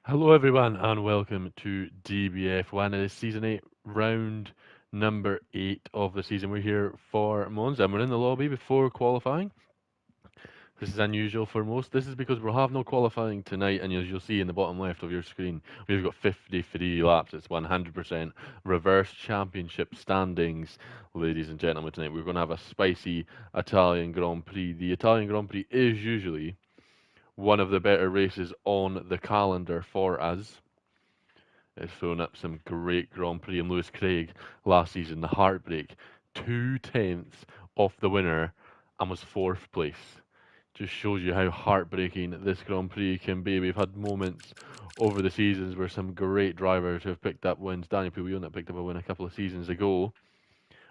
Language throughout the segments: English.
Hello, everyone, and welcome to DBF1. It is season 8, round number 8 of the season. We're here for Monza, and we're in the lobby before qualifying. This is unusual for most. This is because we'll have no qualifying tonight, and as you'll see in the bottom left of your screen, we've got 53 laps. It's 100% reverse championship standings, ladies and gentlemen. Tonight we're going to have a spicy Italian Grand Prix. The Italian Grand Prix is usually one of the better races on the calendar for us. It's thrown up some great Grand Prix, and Lewis Craig last season, the heartbreak, 2/10 off the winner and was fourth place. Just shows you how heartbreaking this Grand Prix can be. We've had moments over the seasons where some great drivers have picked up wins. Daniel Pulliona picked up a win a couple of seasons ago.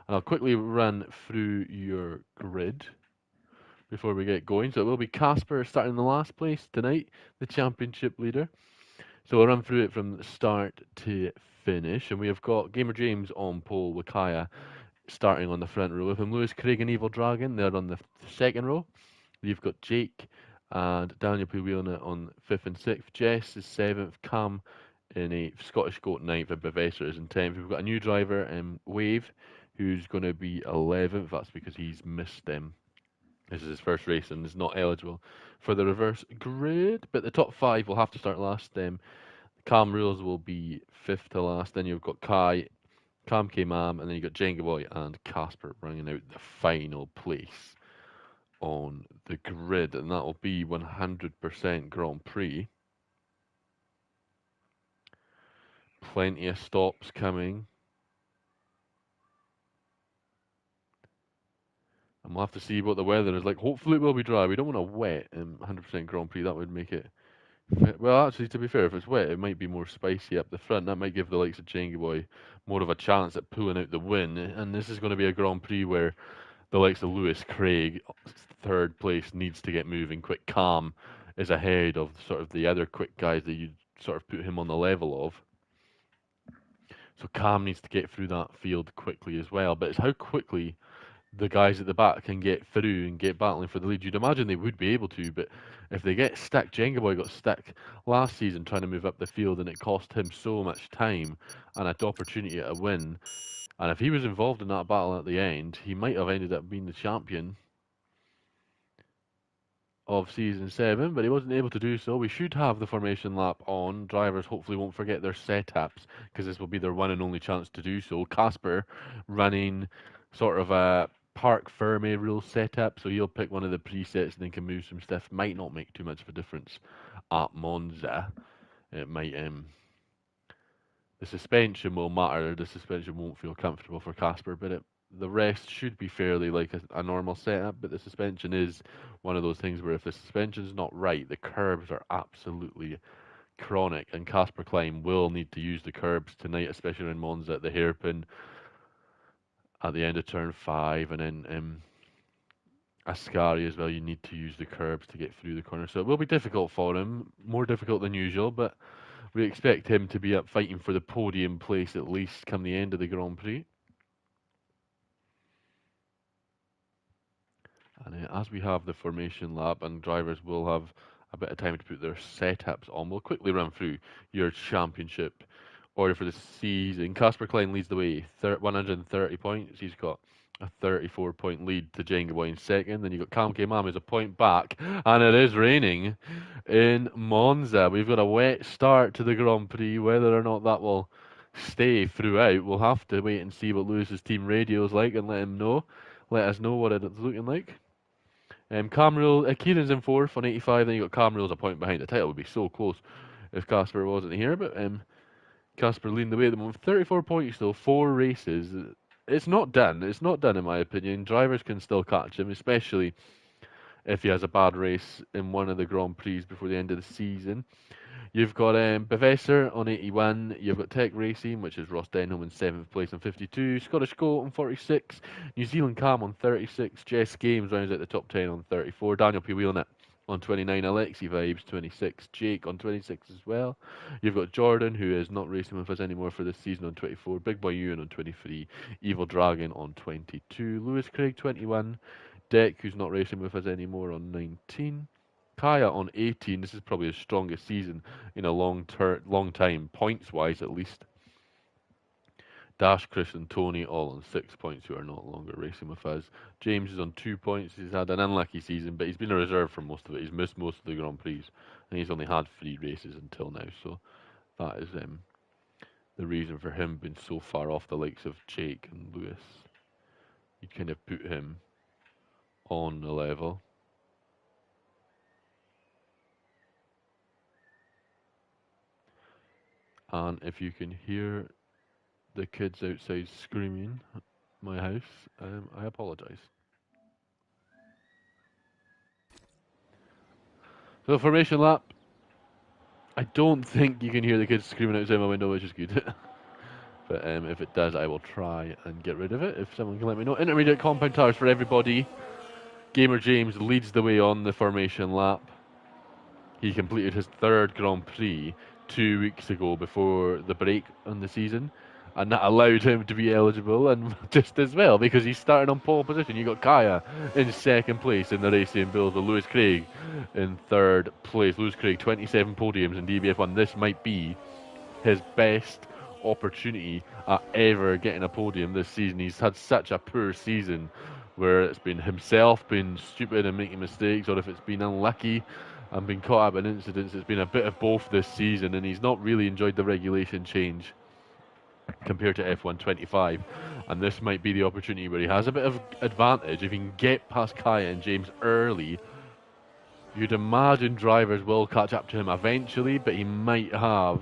And I'll quickly run through your grid before we get going. So it will be Casper starting in the last place tonight, the championship leader. So we'll run through it from start to finish, and we have got Gamer James on pole with Kaya starting on the front row with him. Lewis Craig and Evil Dragon, they're on the second row. You've got Jake and Daniel Pugliona on fifth and sixth. Jess is seventh. Cam in eighth. Scottish Goat ninth, and Bavessa is in tenth. We've got a new driver, Wave, who's going to be 11th. That's because he's missed them. This is his first race and is not eligible for the reverse grid. But the top five will have to start last. Cam Rules will be fifth to last. Then you've got Kai, Cam K Mam, and then you've got Jenga Boy and Casper bringing out the final place on the grid. And that will be 100% Grand Prix. Plenty of stops coming. And we'll have to see what the weather is like. Hopefully it will be dry. We don't want a wet 100% Grand Prix. That would make it. Well, actually, to be fair, if it's wet, it might be more spicy up the front. That might give the likes of Jengy Boy more of a chance at pulling out the win. And this is going to be a Grand Prix where the likes of Lewis Craig, third place, needs to get moving quick. Calm is ahead of sort of the other quick guys that you sort of put him on the level of. So Cam needs to get through that field quickly as well. But it's how quickly the guys at the back can get through and get battling for the lead. You'd imagine they would be able to, but if they get stuck, Jenga Boy got stuck last season trying to move up the field, and it cost him so much time and an opportunity to win. And if he was involved in that battle at the end, he might have ended up being the champion of season 7, but he wasn't able to do so. We should have the formation lap on. Drivers hopefully won't forget their setups because this will be their one and only chance to do so. Casper running sort of a Park Ferme rule setup, so he'll pick one of the presets and then can move some stuff. Might not make too much of a difference at Monza. It might the suspension will matter. The suspension won't feel comfortable for Casper, but the rest should be fairly like a normal setup. But the suspension is one of those things where if the suspension's not right, the curbs are absolutely chronic, and Casper Klein will need to use the curbs tonight, especially in Monza at the hairpin at the end of turn 5, and then Ascari as well. You need to use the curbs to get through the corner, so it will be difficult for him, more difficult than usual, but we expect him to be up fighting for the podium place at least come the end of the Grand Prix. And as we have the formation lap and drivers will have a bit of time to put their setups on, we'll quickly run through your championship order for the season. Casper Klein leads the way, 130 points. He's got a 34-point lead to Jenga Boy in second. Then you've got Cam K Mam who's a point back, and it is raining in Monza. We've got a wet start to the Grand Prix. Whether or not that will stay throughout, we'll have to wait and see what Lewis's team radio is like and let him know. Let us know what it's looking like. Kieran's in fourth on 85. Then you got Cam Rule's a point behind. The title would be so close if Casper wasn't here, but Casper leading the way at the moment. 34 points though, 4 races. It's not done. It's not done in my opinion. Drivers can still catch him, especially if he has a bad race in one of the Grand Prix before the end of the season. You've got Bavesser on 81. You've got Tech Racing, which is Ross Denholm in 7th place on 52. Scottish Goat on 46. New Zealand Cam on 36. Jess Games rounds out the top 10 on 34. Daniel P. Wheelnut on 29. Alexi Vibes 26. Jake on 26 as well. You've got Jordan, who is not racing with us anymore for this season, on 24. Big Boy Ewan on 23. Evil Dragon on 22. Lewis Craig 21. Deck, who's not racing with us anymore, on 19. Kaya on 18. This is probably his strongest season in a long time, points-wise at least. Dash, Chris, and Tony all on 6 points, who are no longer racing with us. James is on 2 points. He's had an unlucky season, but he's been a reserve for most of it. He's missed most of the Grand Prix, and he's only had 3 races until now. So that is the reason for him being so far off the likes of Jake and Lewis. You kind of put him on the level. And if you can hear the kids outside screaming my house, I apologise. So formation lap. I don't think you can hear the kids screaming outside my window, which is good. But if it does, I will try and get rid of it, if someone can let me know. Intermediate compound tires for everybody. Gamer James leads the way on the formation lap. He completed his 3rd Grand Prix 2 weeks ago before the break on the season, and that allowed him to be eligible, and just as well, because he's starting on pole position. You got Kaya in 2nd place in the Racing Bulls with Lewis Craig in 3rd place. Lewis Craig, 27 podiums in DBF1. This might be his best opportunity at ever getting a podium this season. He's had such a poor season where it's been himself being stupid and making mistakes, or if it's been unlucky and been caught up in incidents. It's been a bit of both this season, and he's not really enjoyed the regulation change compared to F1 25. And this might be the opportunity where he has a bit of advantage. If he can get past Kaya and James early, you'd imagine drivers will catch up to him eventually, but he might have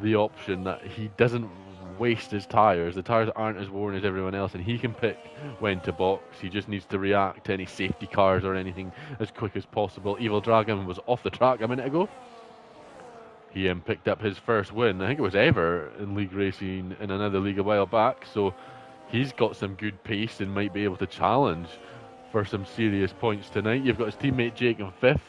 the option that he doesn't waste his tyres. The tyres aren't as worn as everyone else, and he can pick when to box. He just needs to react to any safety cars or anything as quick as possible. Evil Dragon was off the track a minute ago. He picked up his first win, I think it was ever, in league racing in another league a while back, so he's got some good pace and might be able to challenge for some serious points tonight. You've got his teammate Jake in 5th.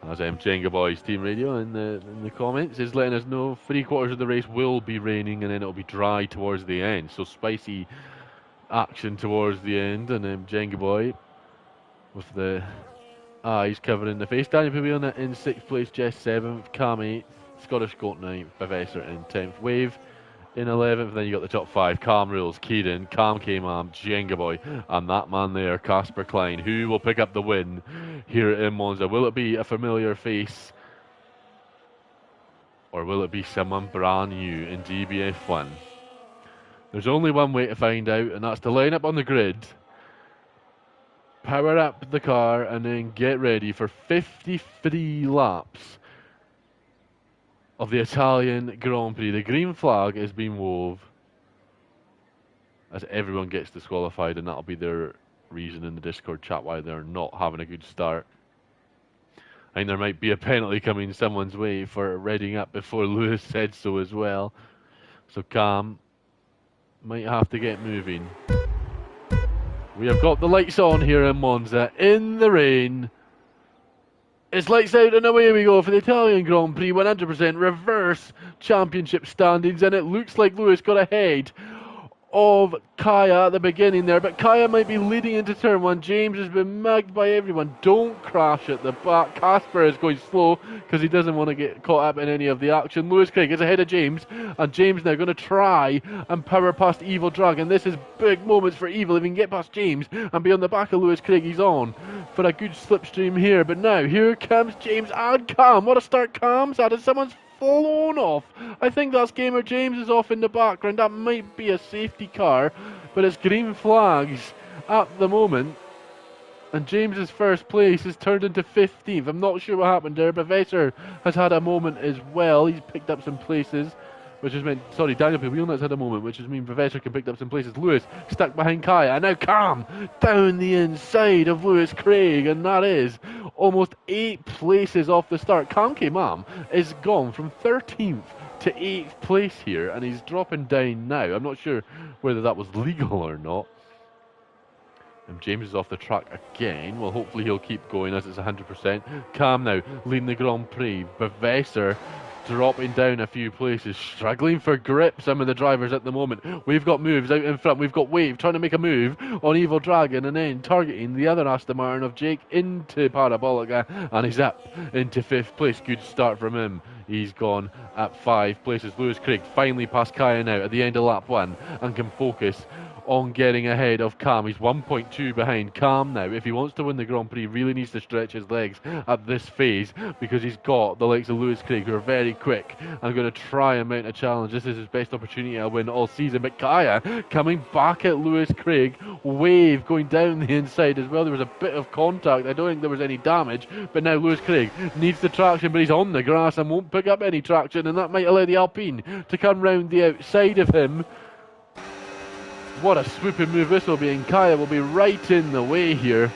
As Jenga Boy's team radio in the comments is letting us know 3/4 of the race will be raining, and then it'll be dry towards the end. So spicy action towards the end, and Jenga Boy with the eyes covering the face. Daniel Pavilion in 6th place, Jess 7th, Cam 8th, Scottish Goat 9th, Professor in 10th, Wave in 11th. Then you got the top 5: Calm Rules, Kieran, Calm K-Mam, Jenga Boy, and that man there, Casper Klein, who will pick up the win here in Monza. Will it be a familiar face, or will it be someone brand new in DBF1? There's only one way to find out, and that's to line up on the grid, power up the car, and then get ready for 53 laps of the Italian Grand Prix. The green flag is being wove as everyone gets disqualified, and that'll be their reason in the Discord chat why they're not having a good start. I think there might be a penalty coming someone's way for reading up before Lewis said so as well. So Cam might have to get moving. We have got the lights on here in Monza in the rain. It's lights out and away we go for the Italian Grand Prix 100% reverse championship standings, and it looks like Lewis got ahead of Kaya at the beginning there, but Kaya might be leading into turn 1. James has been mugged by everyone. Don't crash at the back. Casper is going slow because he doesn't want to get caught up in any of the action. Lewis Craig is ahead of James, and James now going to try and power past Evil Dragon. This is big moments for Evil. If he can get past James and be on the back of Lewis Craig, he's on for a good slipstream here. But now here comes James and Cam. What a start Cam's had, and someone's flown off. I think that's Gamer James is off in the background. That might be a safety car, but it's green flags at the moment, and James's first place is turned into 15th. I'm not sure what happened there. Professor has had a moment as well. He's picked up some places, which has meant, sorry, Daniel Pavilion had a moment, which has mean Professor can pick up some places. Lewis stuck behind Kaya, and now Cam down the inside of Lewis Craig, and that is almost 8 places off the start. Cam K-Mam is gone from 13th to 8th place here, and he's dropping down now. I'm not sure whether that was legal or not. And James is off the track again. Well, hopefully he'll keep going as it's 100%. Cam now leading the Grand Prix. Professor dropping down a few places, struggling for grip, some of the drivers at the moment. We've got moves out in front. We've got Wave trying to make a move on Evil Dragon and then targeting the other Aston Martin of Jake into Parabolica, and he's up into 5th place. Good start from him. He's gone at 5 places. Lewis Craig finally passed Kaya now at the end of lap 1 and can focus on getting ahead of Cam. He's 1.2 behind Cam now. If he wants to win the Grand Prix, really needs to stretch his legs at this phase, because he's got the likes of Lewis Craig, who are very quick and going to try and mount a challenge. This is his best opportunity to win all season. But Kaya coming back at Lewis Craig. Wave going down the inside as well. There was a bit of contact. I don't think there was any damage, but now Lewis Craig needs the traction, but he's on the grass and won't pick up any traction, and that might allow the Alpine to come round the outside of him. What a swooping move this will be, and Kaya will be right in the way here,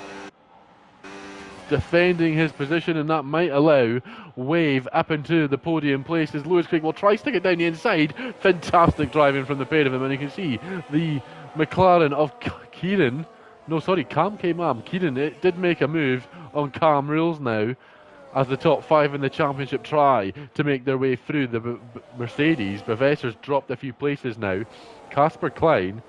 defending his position, and that might allow Wave up into the podium places. Lewis Craig will try stick it down the inside. Fantastic driving from the pair of them, and you can see the McLaren of Cam K-Mam. Kieran, it did make a move on Cam Rules now, as the top 5 in the championship try to make their way through the Mercedes. Bavesser's dropped a few places now. Casper Klein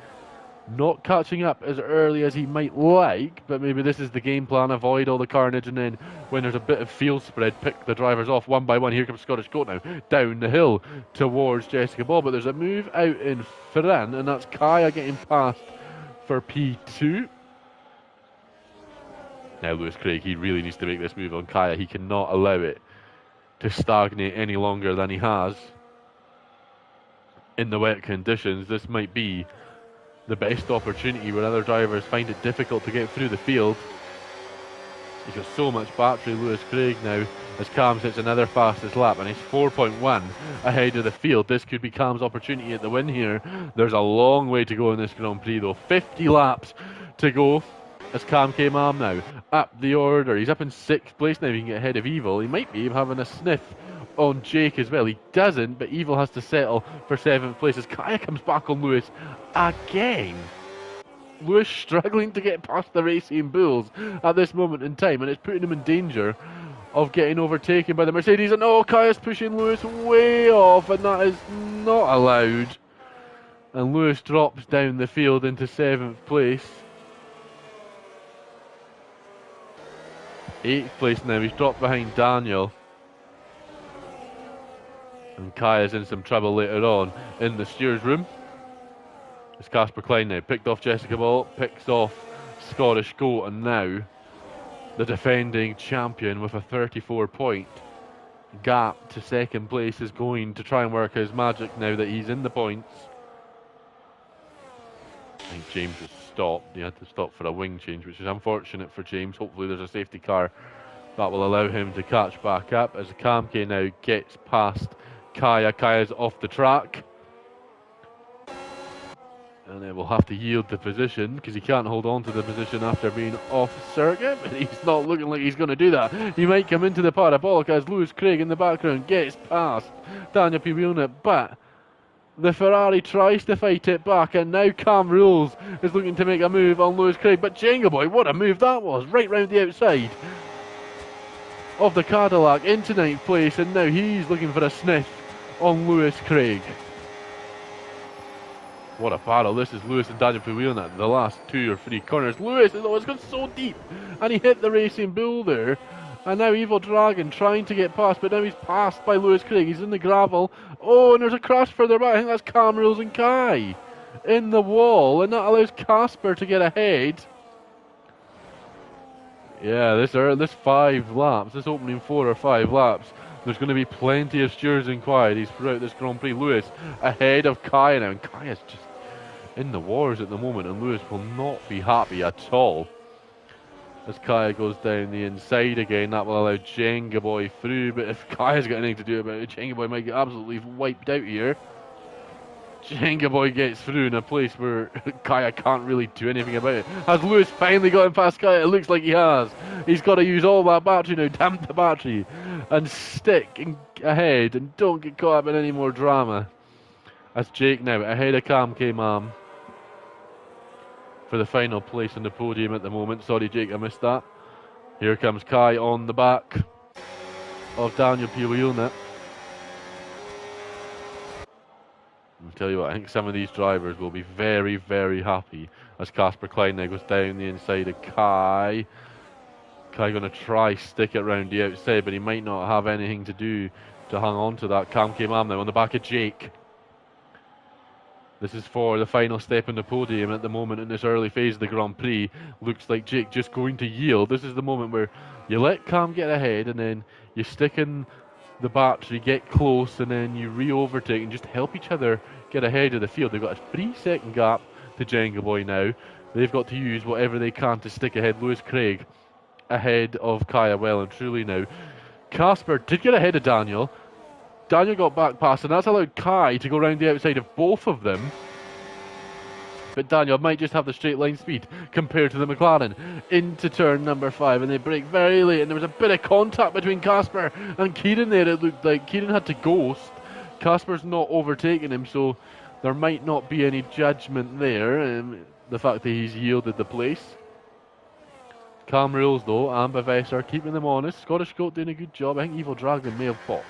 not catching up as early as he might like, but maybe this is the game plan. Avoid all the carnage, and then when there's a bit of field spread, pick the drivers off one by one. Here comes Scottish Goat now, down the hill towards Jessica Ball, but there's a move out in front, and that's Kaya getting past for P2. Now Lewis Craig, he really needs to make this move on Kaya. He cannot allow it to stagnate any longer than he has in the wet conditions. This might be the best opportunity where other drivers find it difficult to get through the field. He's got so much battery, Lewis Craig, now, as Cam hits another fastest lap, and he's 4.1 ahead of the field. This could be Cam's opportunity at the win here. There's a long way to go in this Grand Prix though. 50 laps to go as Cam K-Mam now up the order. He's up in 6th place now. He can get ahead of Evil. He might be having a sniff on Jake as well. He doesn't, but Evil has to settle for 7th place as Kaya comes back on Lewis again. Lewis struggling to get past the Racing Bulls at this moment in time, and it's putting him in danger of getting overtaken by the Mercedes. And oh, Kaya's pushing Lewis way off, and that is not allowed. And Lewis drops down the field into 7th place. 8th place now. He's dropped behind Daniel. And Kaya's in some trouble later on in the steer's room. It's Casper Klein now. Picked off Jessica Ball, picks off Scottish Goat, and now the defending champion with a 34-point gap to 2nd place is going to try and work his magic now that he's in the points. I think James has stopped. He had to stop for a wing change, which is unfortunate for James. Hopefully there's a safety car that will allow him to catch back up as Cam K now gets past Kaya. Kaya's off the track, and then will have to yield the position because he can't hold on to the position after being off circuit, but he's not looking like he's going to do that. He might come into the parabolic as Lewis Craig in the background gets past Daniel Pibiona, but the Ferrari tries to fight it back, and now Cam Rules is looking to make a move on Lewis Craig, but Jenga Boy, what a move that was, right round the outside of the Cadillac into 9th place, and now he's looking for a sniff on Lewis Craig. What a battle. This is Lewis and Daniel Pibiona, the last 2 or 3 corners. Lewis has always gone so deep, and he hit the Racing Bull there. And now Evil Dragon trying to get past, but now he's passed by Lewis Craig. He's in the gravel. Oh, and there's a crash further back. I think that's Cam Rules and Kai in the wall, and that allows Casper to get ahead. Yeah, this 5 laps, this opening 4 or 5 laps, there's going to be plenty of steers inquiries throughout this Grand Prix. Lewis ahead of Kaya now, and Kaya's just in the wars at the moment, and Lewis will not be happy at all. As Kaya goes down the inside again, that will allow Jenga Boy through, but if Kaya's got anything to do about it, Jenga Boy might get absolutely wiped out here. Jenga Boy gets through in a place where Kaya can't really do anything about it. Has Lewis finally gotten past Kaya? It looks like he has. He's got to use all that battery now, damn the battery, and stick ahead and don't get caught up in any more drama. That's Jake now ahead of Cam K-Mam for the final place on the podium at the moment. Sorry Jake, I missed that. Here comes Kai on the back of Daniel Pibiona. I tell you what, I think some of these drivers will be very, very happy as Casper Klein now goes down the inside of Kai. Kai going to try stick it round the outside, but he might not have anything to do to hang on to that. Cam K-Mam now on the back of Jake. This is for the final step in the podium at the moment in this early phase of the Grand Prix. Looks like Jake just going to yield. This is the moment where you let Cam get ahead and then you stick in the battery, get close, and then you re-overtake and just help each other get ahead of the field. They've got a 3-second gap to Jenga Boy now. They've got to use whatever they can to stick ahead. Lewis Craig ahead of Kaya well and truly now. Casper did get ahead of Daniel. Daniel got back past, and that's allowed Kai to go around the outside of both of them. But Daniel might just have the straight line speed compared to the McLaren. Into turn number 5, and they brake very late, and there was a bit of contact between Casper and Kieran there. It looked like Kieran had to ghost. Casper's not overtaking him, so there might not be any judgment there. The fact that he's yielded the place. Cam Rules though, and Bavessa keeping them honest. Scottish Goat doing a good job. I think Evil Dragon may have boxed.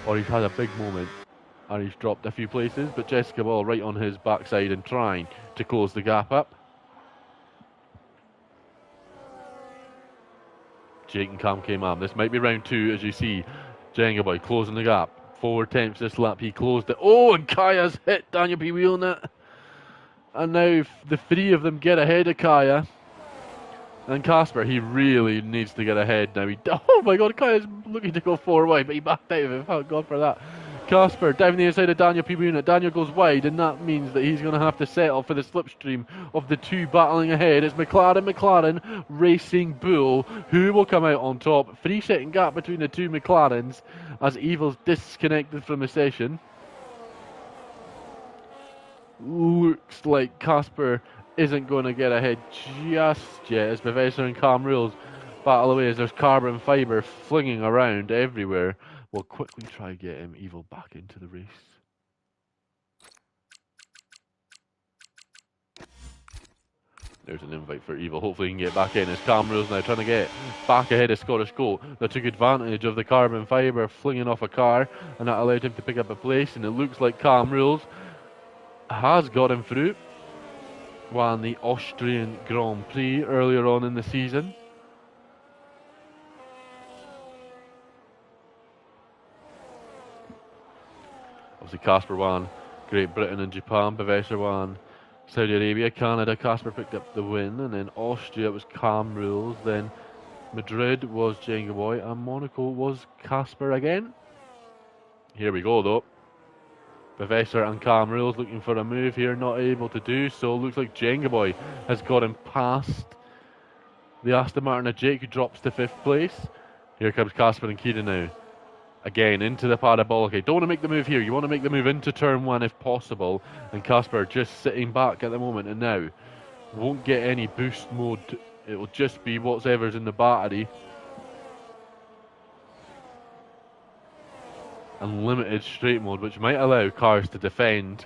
Or he's had a big moment and he's dropped a few places, but Jessica Ball right on his backside and trying to close the gap up. Jake and Cam K-Mam. This might be round 2 as you see Jenga Boy closing the gap. 4 attempts this lap, he closed it. Oh, and Kaya's hit Daniel P. Wheeling it. And now the 3 of them get ahead of Kaya. And Casper, he really needs to get ahead now. Oh my god, Kaya's looking to go 4 wide, but he backed out of it. Thank God for that. Casper down the inside of Daniel P. Unit. Daniel goes wide, and that means that he's going to have to settle for the slipstream of the 2 battling ahead. It's McLaren racing Bull. Who will come out on top? 3-second gap between the 2 McLarens as Evil's disconnected from the session. Looks like Casper isn't going to get ahead just yet as Bavessa and Cam Rules battle away as there's carbon fibre flinging around everywhere. We'll quickly try get Evil back into the race. There's an invite for Evil. Hopefully he can get back in as Cam Rules now trying to get back ahead of Scottish Goat. They took advantage of the carbon fibre flinging off a car, and that allowed him to pick up a place, and it looks like Cam Rules has got him through. Won the Austrian Grand Prix earlier on in the season. Obviously Casper won Great Britain and Japan, Bavessa won Saudi Arabia, Canada. Casper picked up the win, and then Austria was Cam Rules, then Madrid was Jenga Boy, and Monaco was Casper again. Here we go though. Bavessa and Cam Rules looking for a move here, not able to do so. Looks like Jenga Boy has got him past the Aston Martin of Jake, who drops to 5th place. Here comes Casper and Kieran now. Again, into the parabolic. Don't want to make the move here. You want to make the move into turn 1 if possible. And Casper just sitting back at the moment, and now won't get any boost mode. It will just be whatever's in the battery. And limited straight mode, which might allow cars to defend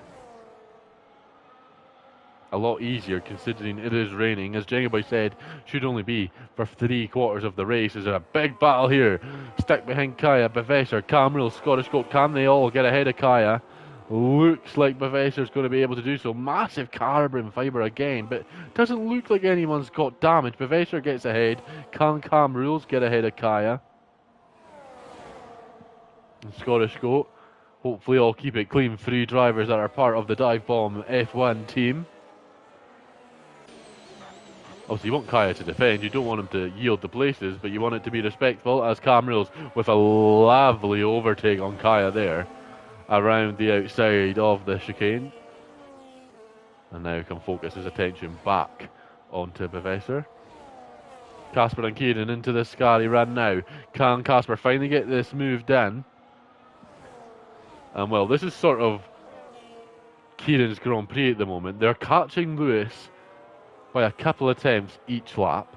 a lot easier considering it is raining. As Jenga Boy said, should only be for 3/4 of the race. There's a big battle here. Stuck behind Kaya, Bavessa, Cam Rules, Scottish Goat. Can they all get ahead of Kaya? Looks like Bavessa's going to be able to do so. Massive carbon fibre again, but doesn't look like anyone's got damage. Bavessa gets ahead. Can Cam Rules get ahead of Kaya? And Scottish Goat. Hopefully all keep it clean. 3 drivers that are part of the Dive Bomb F1 team. Obviously you want Kaya to defend, you don't want him to yield the places, but you want it to be respectful as Cam Rules with a lovely overtake on Kaya there around the outside of the chicane. And now can focus his attention back onto Bavessa. Casper and Kieran into the Scary run now. Can Casper finally get this move done? And well, this is sort of Kieran's Grand Prix at the moment. They're catching Lewis by a couple of attempts each lap.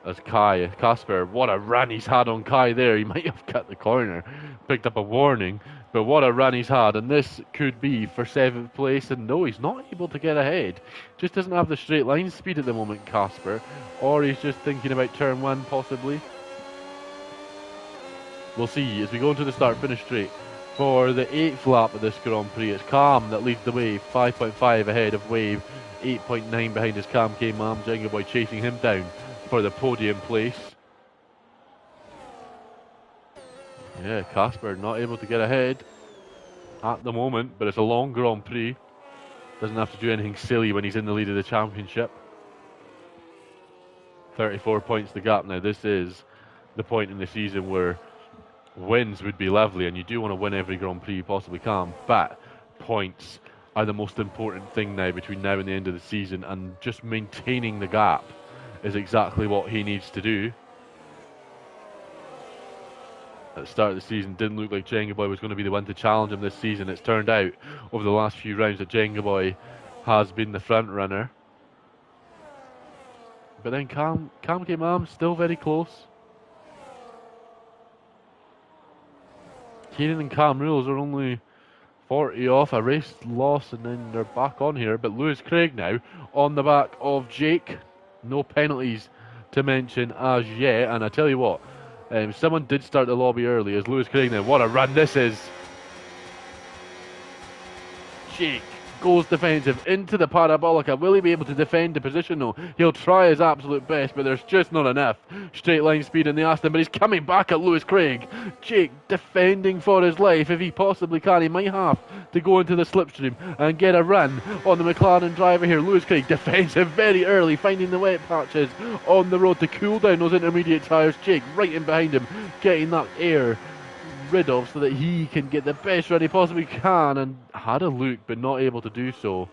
As Casper, what a run he's had on Kai there. He might have cut the corner, picked up a warning, but what a run he's had. And this could be for 7th place. And no, he's not able to get ahead. Just doesn't have the straight line speed at the moment, Casper. Or he's just thinking about turn 1 possibly. We'll see as we go into the start-finish straight. For the 8th lap of this Grand Prix, it's Calm that leads the way, 5.5 ahead of Wave, 8.9 behind his Cam K-Mam, Jenga Boy chasing him down for the podium place. Yeah, Casper not able to get ahead at the moment, but it's a long Grand Prix. Doesn't have to do anything silly when he's in the lead of the championship. 34 points the gap now. This is the point in the season where wins would be lovely, and you do want to win every Grand Prix you possibly can, but points are the most important thing now between now and the end of the season, and just maintaining the gap is exactly what he needs to do. At the start of the season, didn't look like Jenga Boy was going to be the one to challenge him this season. It's turned out over the last few rounds that Jenga Boy has been the front runner. But then Cam K-Mam still very close. Kieran and Cam Rules are only 40 off a race loss, and then they're back on here. But Lewis Craig now on the back of Jake. No penalties to mention as yet. And I tell you what, someone did start the lobby early as Lewis Craig now. What a run this is. Jake goes defensive into the Parabolica. Will he be able to defend the position? No. He'll try his absolute best, but there's just not enough straight line speed in the Aston. But he's coming back at Lewis Craig. Jake defending for his life if he possibly can. He might have to go into the slipstream and get a run on the McLaren driver here. Lewis Craig defensive very early, finding the wet patches on the road to cool down those intermediate tyres. Jake right in behind him, getting that air rid of so that he can get the best run he possibly can, and had a look but not able to do so.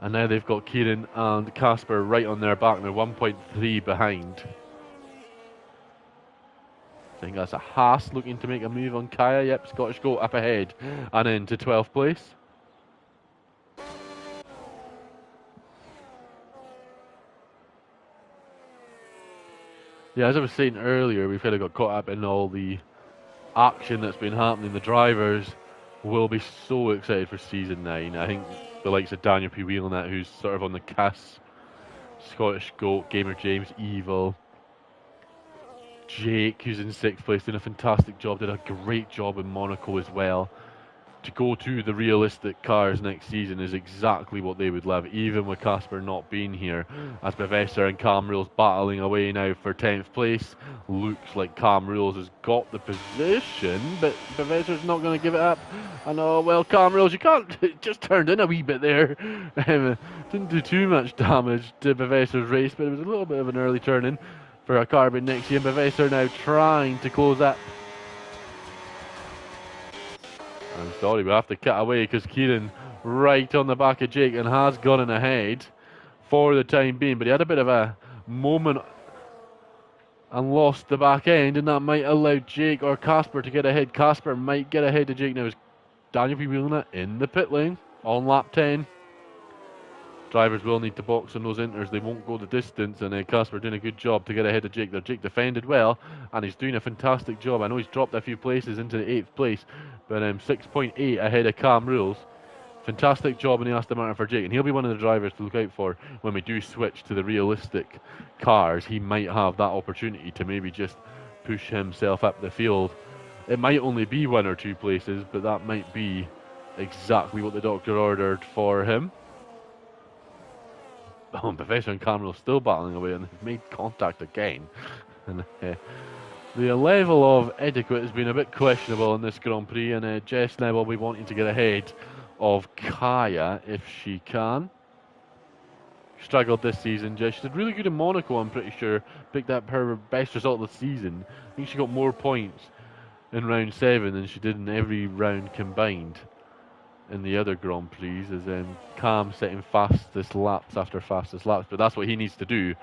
And now they've got Kieran and Casper right on their back. They're 1.3 behind. I think that's a Haas looking to make a move on Kaya. Yep, Scottish Goat up ahead and into 12th place. Yeah, as I was saying earlier, we've kind of got caught up in all the action that's been happening. The drivers will be so excited for Season 9. I think the likes of Daniel P. Wheelnut, who's sort of on the cusp, Scottish Goat, Gamer James, Evil, Jake, who's in 6th place, doing a fantastic job, did a great job in Monaco as well. To go to the realistic cars next season is exactly what they would love, even with Casper not being here, as Bavessa and Cam Rules battling away now for 10th place. Looks like Cam Rules has got the position, but Bavessa's not going to give it up. I know, well, Cam Rules, you can't, it just turned in a wee bit there. Didn't do too much damage to Bavessa's race, but it was a little bit of an early turn in for a carbon next year. Bavessa now trying to close that. I'm sorry, we have to cut away because Kieran right on the back of Jake and has gotten ahead for the time being. But he had a bit of a moment and lost the back end, and that might allow Jake or Casper to get ahead. Casper might get ahead of Jake now. Is Daniel P. Wheelnut in the pit lane on lap 10. Drivers will need to box on those inters. They won't go the distance, and Casper doing a good job to get ahead of Jake there. Jake defended well, and he's doing a fantastic job. I know he's dropped a few places into the 8th place, but 6.8 ahead of Cam Rules. Fantastic job in the Aston Martin for Jake, and he'll be one of the drivers to look out for when we do switch to the realistic cars. He might have that opportunity to maybe just push himself up the field. It might only be 1 or 2 places, but that might be exactly what the doctor ordered for him. Oh, and Professor and Cameron still battling away, and they've made contact again. And the level of etiquette has been a bit questionable in this Grand Prix, and Jess now will be wanting to get ahead of Kaya if she can. Struggled this season, Jess. She did really good in Monaco, I'm pretty sure. Picked up her best result of the season. I think she got more points in round 7 than she did in every round combined in the other Grand Prix, as Cam setting fastest laps after fastest laps. But that's what he needs to do.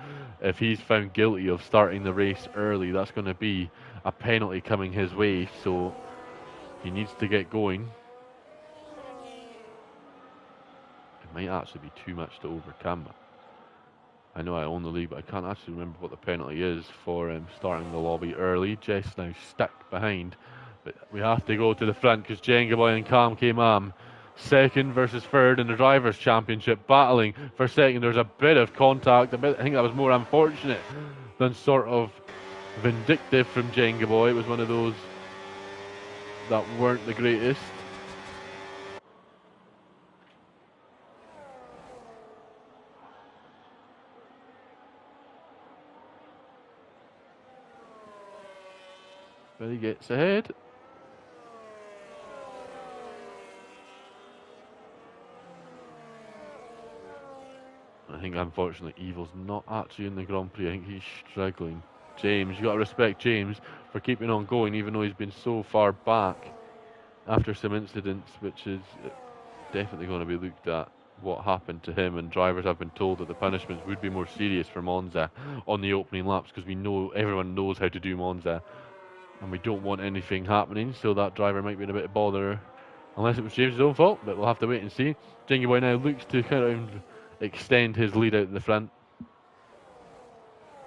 If he's found guilty of starting the race early, that's going to be a penalty coming his way, so he needs to get going. It might actually be too much to overcome. I know I own the lead, but I can't actually remember what the penalty is for starting the lobby early. Jess now stuck behind, but we have to go to the front because Jenga Boy and Cam K-Mam second versus third in the Drivers' Championship, battling for second. There's a bit of contact. I think that was more unfortunate than sort of vindictive from Jenga Boy. It was one of those that weren't the greatest. But he gets ahead. I think unfortunately Evil's not actually in the Grand Prix. I think he's struggling. James, you got to respect James for keeping on going even though he's been so far back after some incidents, which is definitely going to be looked at what happened to him, and drivers have been told that the punishments would be more serious for Monza on the opening laps because we know everyone knows how to do Monza and we don't want anything happening, so that driver might be in a bit of bother unless it was James' own fault, but we'll have to wait and see. Jingy Boy now looks to kind of extend his lead out in the front.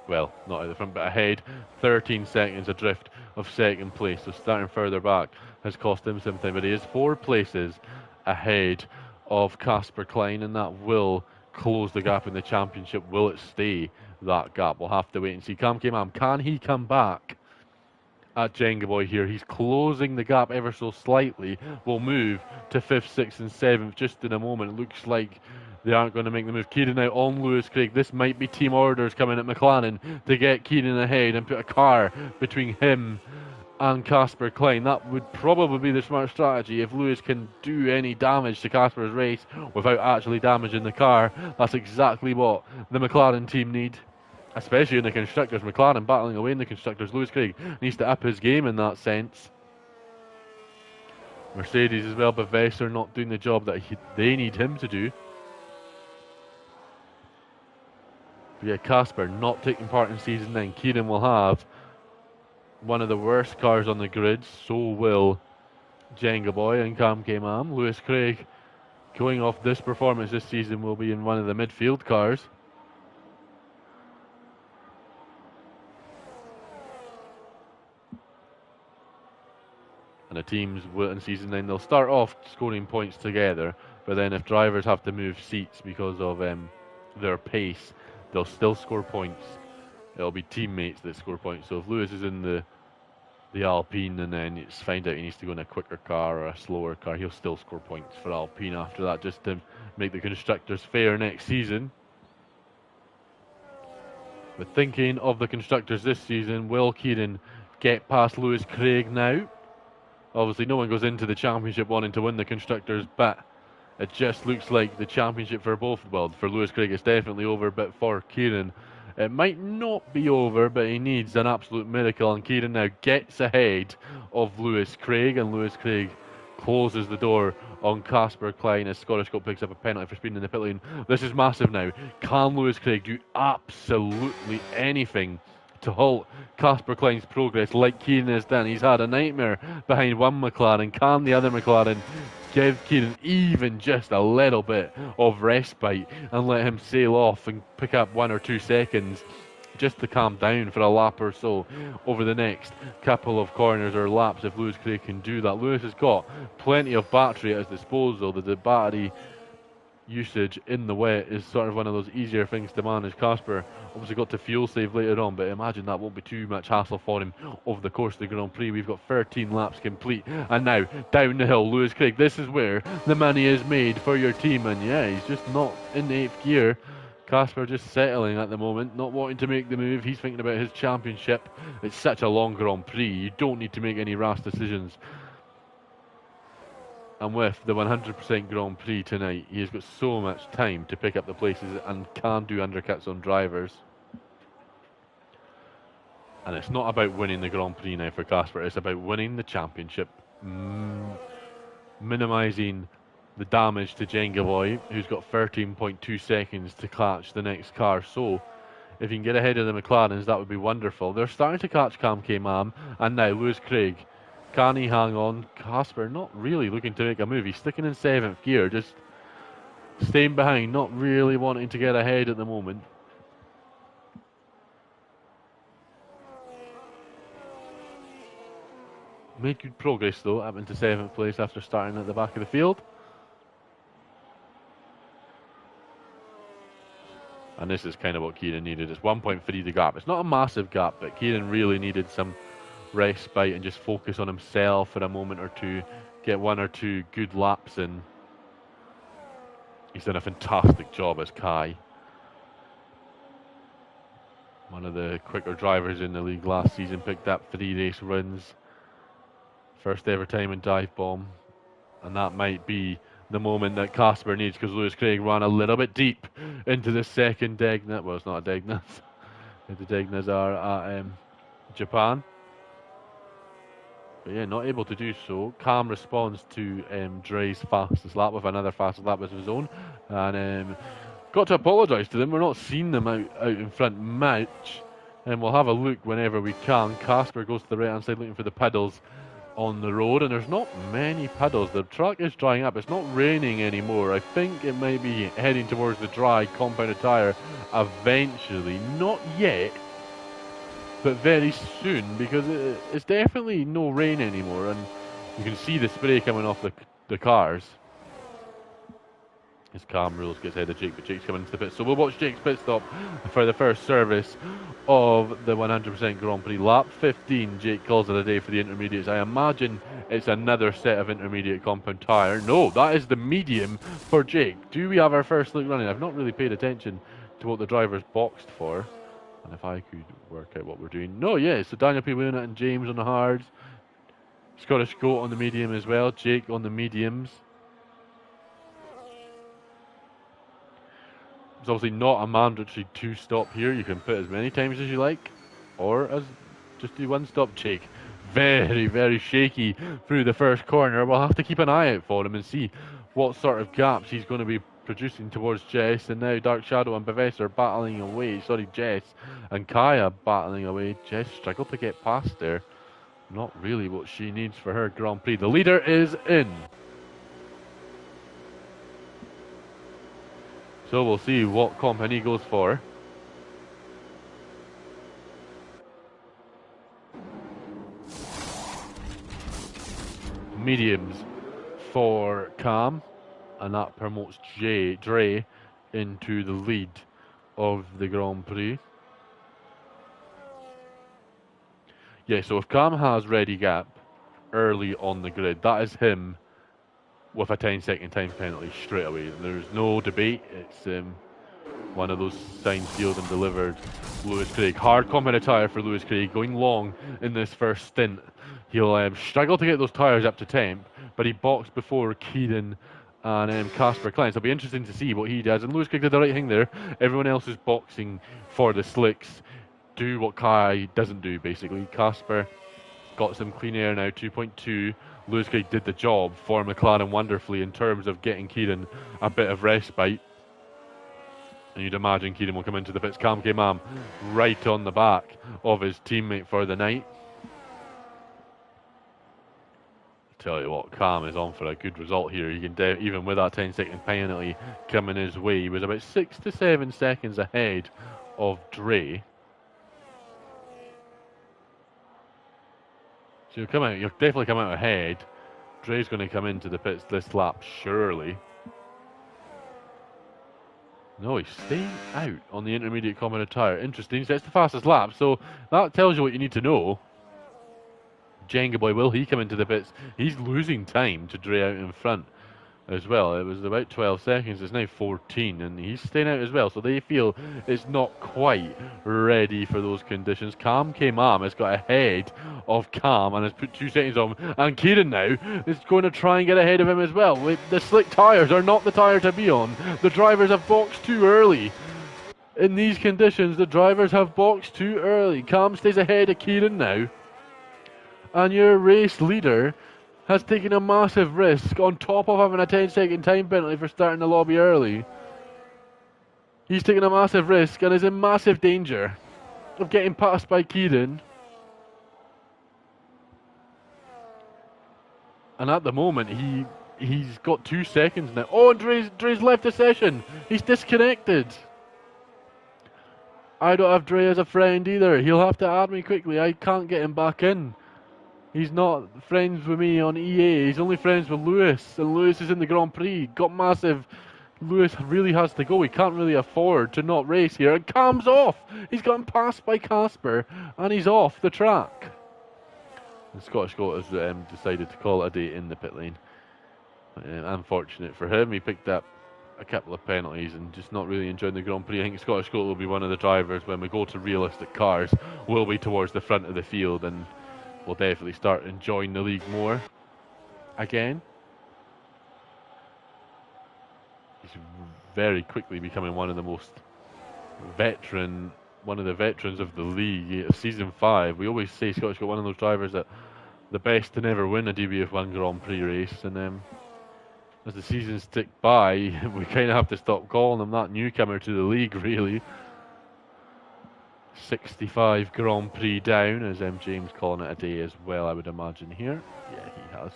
Well, not at the front, but ahead. 13 seconds adrift of second place, so starting further back has cost him some time, but he is 4 places ahead of Casper Klein, and that will close the gap in the championship. Will it stay that gap? We'll have to wait and see. Cam K-Mam, can he come back at Jenga Boy here? He's closing the gap ever so slightly. We'll move to 5th, 6th and 7th just in a moment. It looks like they aren't going to make the move. Keenan out on Lewis Craig. This might be team orders coming at McLaren to get Keenan ahead and put a car between him and Casper Klein. That would probably be the smart strategy if Lewis can do any damage to Casper's race without actually damaging the car. That's exactly what the McLaren team need, especially in the constructors. McLaren battling away in the constructors. Lewis Craig needs to up his game in that sense. Mercedes as well, but Vettel not doing the job that they need him to do. But yeah, Casper not taking part in season 9. Keenan will have one of the worst cars on the grid, so will Jenga Boy and Cam K-Mam. Lewis Craig, going off this performance this season, will be in one of the midfield cars. And the teams in season 9, they'll start off scoring points together, but then if drivers have to move seats because of their pace, they'll still score points. It'll be teammates that score points. So if Lewis is in the Alpine and then it's find out he needs to go in a quicker car or a slower car, he'll still score points for Alpine after that, just to make the constructors fair next season. But thinking of the constructors this season, will Keenan get past Lewis Craig now? Obviously no one goes into the championship wanting to win the constructors, but it just looks like the championship for both, well, for Lewis Craig it's definitely over, but for Keenan it might not be over, but he needs an absolute miracle, and Keenan now gets ahead of Lewis Craig, and Lewis Craig closes the door on Casper Klein as Scottish Cup picks up a penalty for speeding in the pit lane. This is massive now. Can Lewis Craig do absolutely anything to halt Casper Klein's progress like Keenan has done? He's had a nightmare behind one McLaren. Can the other McLaren give Keenan even just a little bit of respite and let him sail off and pick up 1 or 2 seconds just to calm down for a lap or so over the next couple of corners or laps? If Lewis Craig can do that. Lewis has got plenty of battery at his disposal. The battery usage in the wet is sort of one of those easier things to manage. Casper obviously got to fuel save later on, but imagine that won't be too much hassle for him over the course of the Grand Prix. We've got 13 laps complete, and now down the hill, Lewis Craig. This is where the money is made for your team, and yeah, he's just not in the 8th gear. Casper just settling at the moment, not wanting to make the move. He's thinking about his championship. It's such a long Grand Prix, you don't need to make any rash decisions. And with the 100% Grand Prix tonight, he's got so much time to pick up the places and can do undercuts on drivers. And it's not about winning the Grand Prix now for Casper, it's about winning the championship, minimising the damage to Jenga Boy, who's got 13.2 seconds to catch the next car. So if you can get ahead of the McLarens, that would be wonderful. They're starting to catch Cam K-Mam, and now Lewis Craig. Can he hang on? Casper not really looking to make a move. He's sticking in 7th gear, just staying behind, not really wanting to get ahead at the moment. Made good progress though, up into 7th place after starting at the back of the field. And this is kind of what Keenan needed. It's 1.3 the gap. It's not a massive gap, but Keenan really needed some respite and just focus on himself for a moment or two, get 1 or 2 good laps in. He's done a fantastic job as Kai. One of the quicker drivers in the league last season, picked up 3 race wins. First ever time in Dive Bomb. And that might be the moment that Casper needs, because Lewis Craig ran a little bit deep into the second Degna. Well, it's not a Degna. The Degnas are at Japan. But yeah, not able to do so. Cam responds to Dre's fastest lap with another fastest lap of his own. And got to apologise to them. We're not seeing them out in front much. And we'll have a look whenever we can. Casper goes to the right hand side looking for the pedals on the road, and there's not many puddles. The track is drying up. It's not raining anymore. I think it might be heading towards the dry compounded tyre eventually. Not yet, but very soon, because it's definitely no rain anymore, and you can see the spray coming off the cars. His Cam Rules gets ahead of Jake, but Jake's coming into the pit. So we'll watch Jake's pit stop for the first service of the 100% Grand Prix. Lap 15, Jake calls it a day for the intermediates. I imagine it's another set of intermediate compound tyre. No, that is the medium for Jake. Do we have our first look running? I've not really paid attention to what the driver's boxed for. And if I could work out what we're doing. No, yeah, so Daniel P. Winnet and James on the hards. Scottish Goat on the medium as well. Jake on the mediums. It's obviously not a mandatory 2-stop here. You can put as many times as you like, or as just do 1-stop. Jake, very, very shaky through the first corner. We'll have to keep an eye out for him and see what sort of gaps he's going to be producing towards Jess. And now Dark Shadow and Professor battling away. Sorry, Jess and Kaya battling away. Jess struggled to get past there. Not really what she needs for her Grand Prix. The leader is in. So we'll see what company goes for. Mediums for Cam, and that promotes Dre into the lead of the Grand Prix. Yeah, so if Cam has ready gap early on the grid, that is him with a 10-second time penalty straight away. There's no debate. It's one of those signed, sealed and delivered. Lewis Craig, hard compound tyre for Lewis Craig, going long in this first stint. He'll struggle to get those tyres up to temp, but he boxed before Kieran and Casper Klein. So it'll be interesting to see what he does. And Lewis Craig did the right thing there. Everyone else is boxing for the slicks. Do what Kai doesn't do, basically. Casper got some clean air now, 2.2. Lewis Craig did the job for McLaren wonderfully in terms of getting Kieran a bit of respite. And you'd imagine Kieran will come into the pits. Cam K-Mam right on the back of his teammate for the night. Tell you what, Cam is on for a good result here. You can even with that 10-second penalty coming his way, he was about 6 to 7 seconds ahead of Dre. So you'll definitely come out ahead. Dre's going to come into the pits this lap, surely. No, he's staying out on the intermediate compound tyre. Interesting, so it's the fastest lap, so that tells you what you need to know. Jenga Boy, will he come into the pits? He's losing time to Dre out in front as well. It was about 12 seconds, it's now 14, and he's staying out as well, so they feel it's not quite ready for those conditions. Cam K-Mam has got ahead of Cam and has put 2 seconds on, and Kieran now is going to try and get ahead of him as well. The slick tyres are not the tyre to be on. The drivers have boxed too early. In these conditions, the drivers have boxed too early. Cam stays ahead of Kieran now, and your race leader has taken a massive risk on top of having a 10-second time penalty for starting the lobby early. He's taken a massive risk and is in massive danger of getting passed by Kieran. And at the moment, he's got 2 seconds now. Oh, and Dre's left the session. He's disconnected. I don't have Dre as a friend either. He'll have to add me quickly. I can't get him back in. He's not friends with me on EA. He's only friends with Lewis. And Lewis is in the Grand Prix. Got massive. Lewis really has to go. He can't really afford to not race here. And Cam's off. He's gotten passed by Casper. And he's off the track. And Scottish Goat has decided to call it a day in the pit lane. Unfortunate for him, he picked up a couple of penalties and just not really enjoying the Grand Prix. I think Scottish Goat will be one of the drivers when we go to realistic cars, will be towards the front of the field and will definitely start enjoying the league more again. He's very quickly becoming one of the veterans of the league. Season 5, we always say Scottish Goat one of those drivers that the best to never win a DBF1 Grand Prix race, and as the seasons tick by, we kind of have to stop calling him that newcomer to the league, really. 65 Grand Prix down, as James calling it a day as well, I would imagine here. Yeah, he has.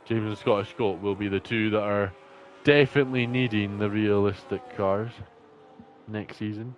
James and Scottish Goat will be the two that are definitely needing the realistic cars next season.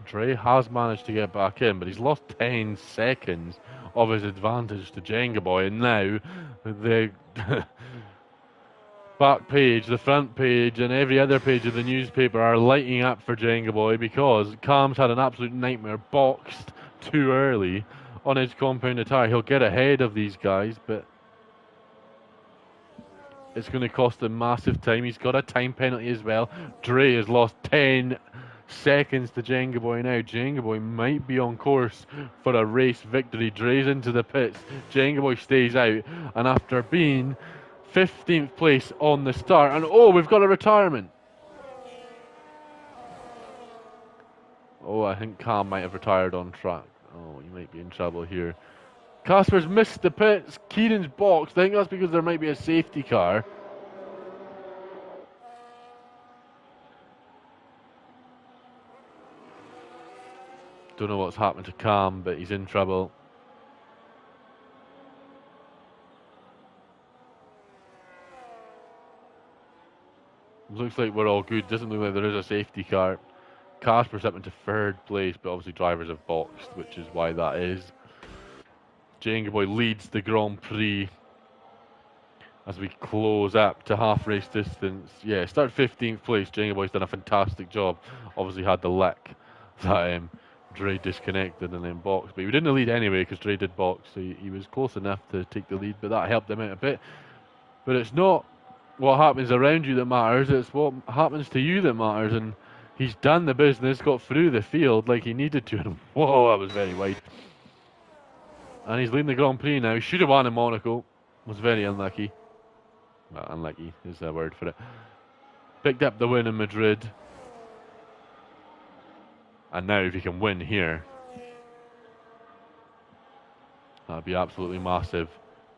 Dre has managed to get back in, but he's lost 10 seconds of his advantage to Jenga Boy, and now the back page, the front page, and every other page of the newspaper are lighting up for Jenga Boy because Cam's had an absolute nightmare, boxed too early on his compound tyre. He'll get ahead of these guys, but it's going to cost him massive time. He's got a time penalty as well. Dre has lost 10 seconds to Jenga Boy now. Jenga Boy might be on course for a race victory. Dre's into the pits. Jenga Boy stays out, and after being 15th place on the start, and oh, we've got a retirement. Oh, I think Cam might have retired on track. Oh, he might be in trouble here. Casper's missed the pits. Kieran's boxed. I think that's because there might be a safety car. Don't know what's happened to Cam, but he's in trouble. Looks like we're all good. Doesn't look like there is a safety car. Casper's up into 3rd place, but obviously drivers have boxed, which is why that is. Jenga Boy leads the Grand Prix as we close up to half race distance. Yeah, start 15th place. Jenga Boy's done a fantastic job. Obviously had the luck that Dre disconnected and then boxed, but he didn't lead anyway because Dre did box, so he was close enough to take the lead, but that helped him out a bit. But it's not what happens around you that matters, it's what happens to you that matters, and he's done the business, got through the field like he needed to, and whoa, that was very wide. And he's leading the Grand Prix now. He should have won in Monaco. Was very unlucky. Well, unlucky is a word for it. Picked up the win in Madrid. And now if he can win here, that'd be absolutely massive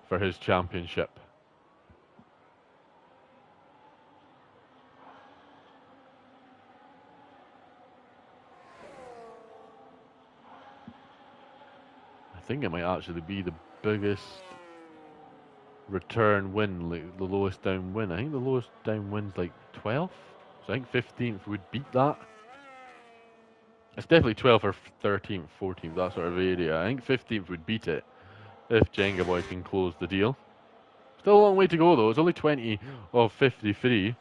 for his championship. I think it might actually be the biggest return win, like the lowest down win. I think the lowest down win's like 12th. So I think 15th would beat that. It's definitely 12th or 13th, 14th, that sort of area. I think 15th would beat it if Jenga Boy can close the deal. Still a long way to go though. It's only 20 of 53.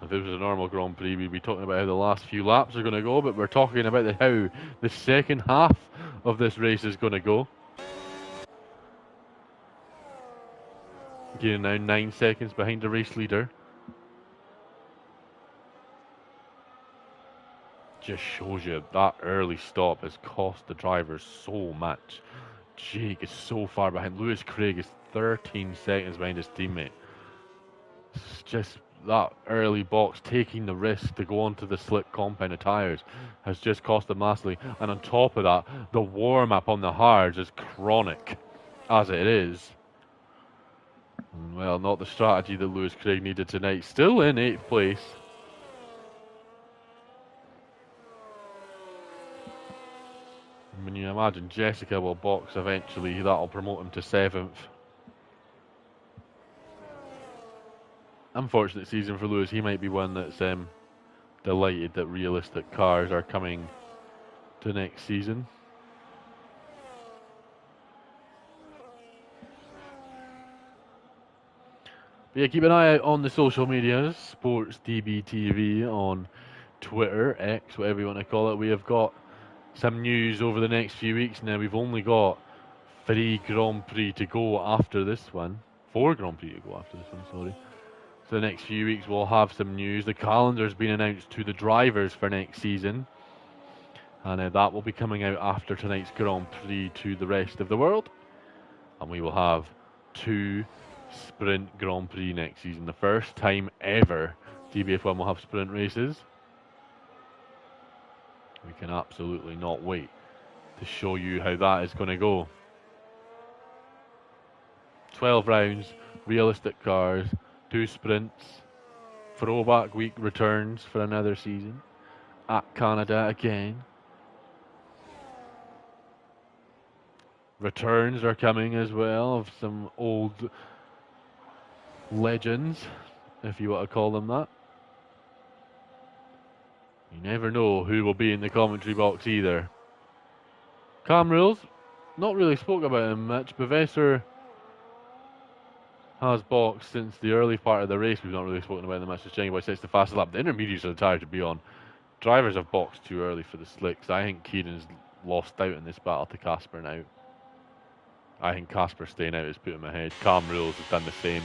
If it was a normal Grand Prix, we'd be talking about how the last few laps are going to go, but we're talking about how the second half of this race is going to go. Again, now 9 seconds behind the race leader. Just shows you that early stop has cost the drivers so much. Jake is so far behind. Lewis Craig is 13 seconds behind his teammate. It's just that early box, taking the risk to go onto the slick compound of tyres, has just cost them massively. And on top of that, the warm-up on the hards is chronic, as it is. Well, not the strategy that Lewis Craig needed tonight. Still in 8th place. when you imagine Jessica will box eventually, that'll promote him to 7th. Unfortunate season for Lewis. He might be one that's delighted that realistic cars are coming to next season. But yeah, keep an eye out on the social medias, Sports DBTV on Twitter, X, whatever you want to call it. We have got some news over the next few weeks now. We've only got 3 Grand Prix to go after this one. 4 Grand Prix to go after this one, sorry. So the next few weeks we'll have some news. The calendar's been announced to the drivers for next season. And that will be coming out after tonight's Grand Prix to the rest of the world. And we will have 2 Sprint Grand Prix next season. The first time ever DBF1 will have sprint races. We can absolutely not wait to show you how that is going to go. 12 rounds, realistic cars, 2 sprints. Throwback week returns for another season. At Canada again. Returns are coming as well of some old legends, if you want to call them that. You never know who will be in the commentary box either. Cam Rules, not really spoke about him much. Bevesser has boxed since the early part of the race. We've not really spoken about them much. As Jenny Boy sets the fastest lap. The intermediates are the tire to be on. Drivers have boxed too early for the slicks. I think Kieran's lost out in this battle to Casper now. I think Casper staying out has put him ahead. Cam Rules has done the same.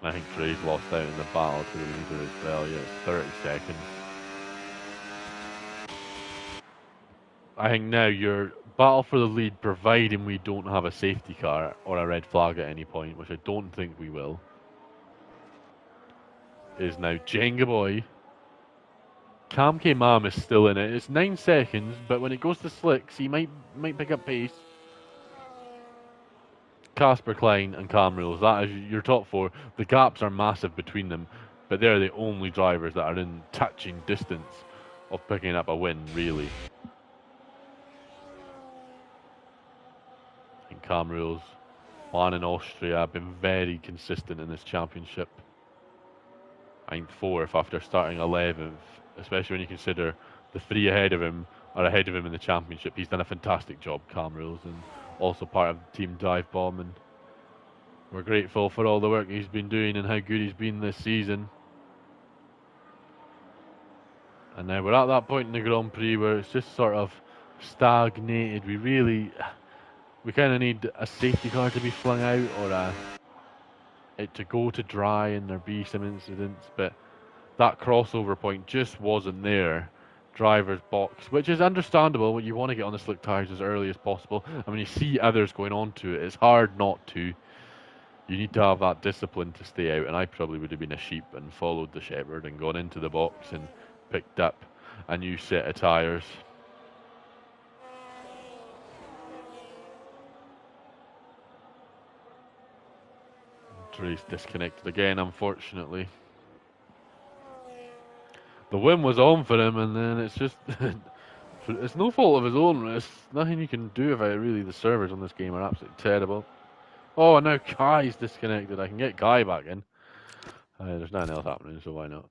I think Trey's lost out in the battle to the leader as well. Yeah, it's 30 seconds. I think now your battle for the lead, providing we don't have a safety car or a red flag at any point, which I don't think we will, is now Jenga Boy. Cam K Mam is still in it. It's 9 seconds, but when it goes to slicks, he might pick up pace. Casper Klein and Cam Rules, that is your top 4. The gaps are massive between them, but they're the only drivers that are in touching distance of picking up a win, really. And Cam Rules, man in Austria, have been very consistent in this championship. I think 4th after starting 11th, especially when you consider the 3 ahead of him are ahead of him in the championship. He's done a fantastic job, Cam Rules, and also part of Team Dive Bomb, and we're grateful for all the work he's been doing and how good he's been this season. And now we're at that point in the Grand Prix where it's just sort of stagnated. We kind of need a safety car to be flung out, or it to go to dry and there be some incidents, but that crossover point just wasn't there. Driver's box, which is understandable when you want to get on the slick tyres as early as possible, and when you see others going on to it, it's hard not to. You need to have that discipline to stay out, and I probably would have been a sheep and followed the shepherd and gone into the box and picked up a new set of tyres. Trey's disconnected again, unfortunately. The win was on for him, and then it's just it's no fault of his own. It's nothing you can do about it, really. The servers on this game are absolutely terrible. Oh, and now Kai's disconnected. I can get Kai back in. There's nothing else happening, so why not?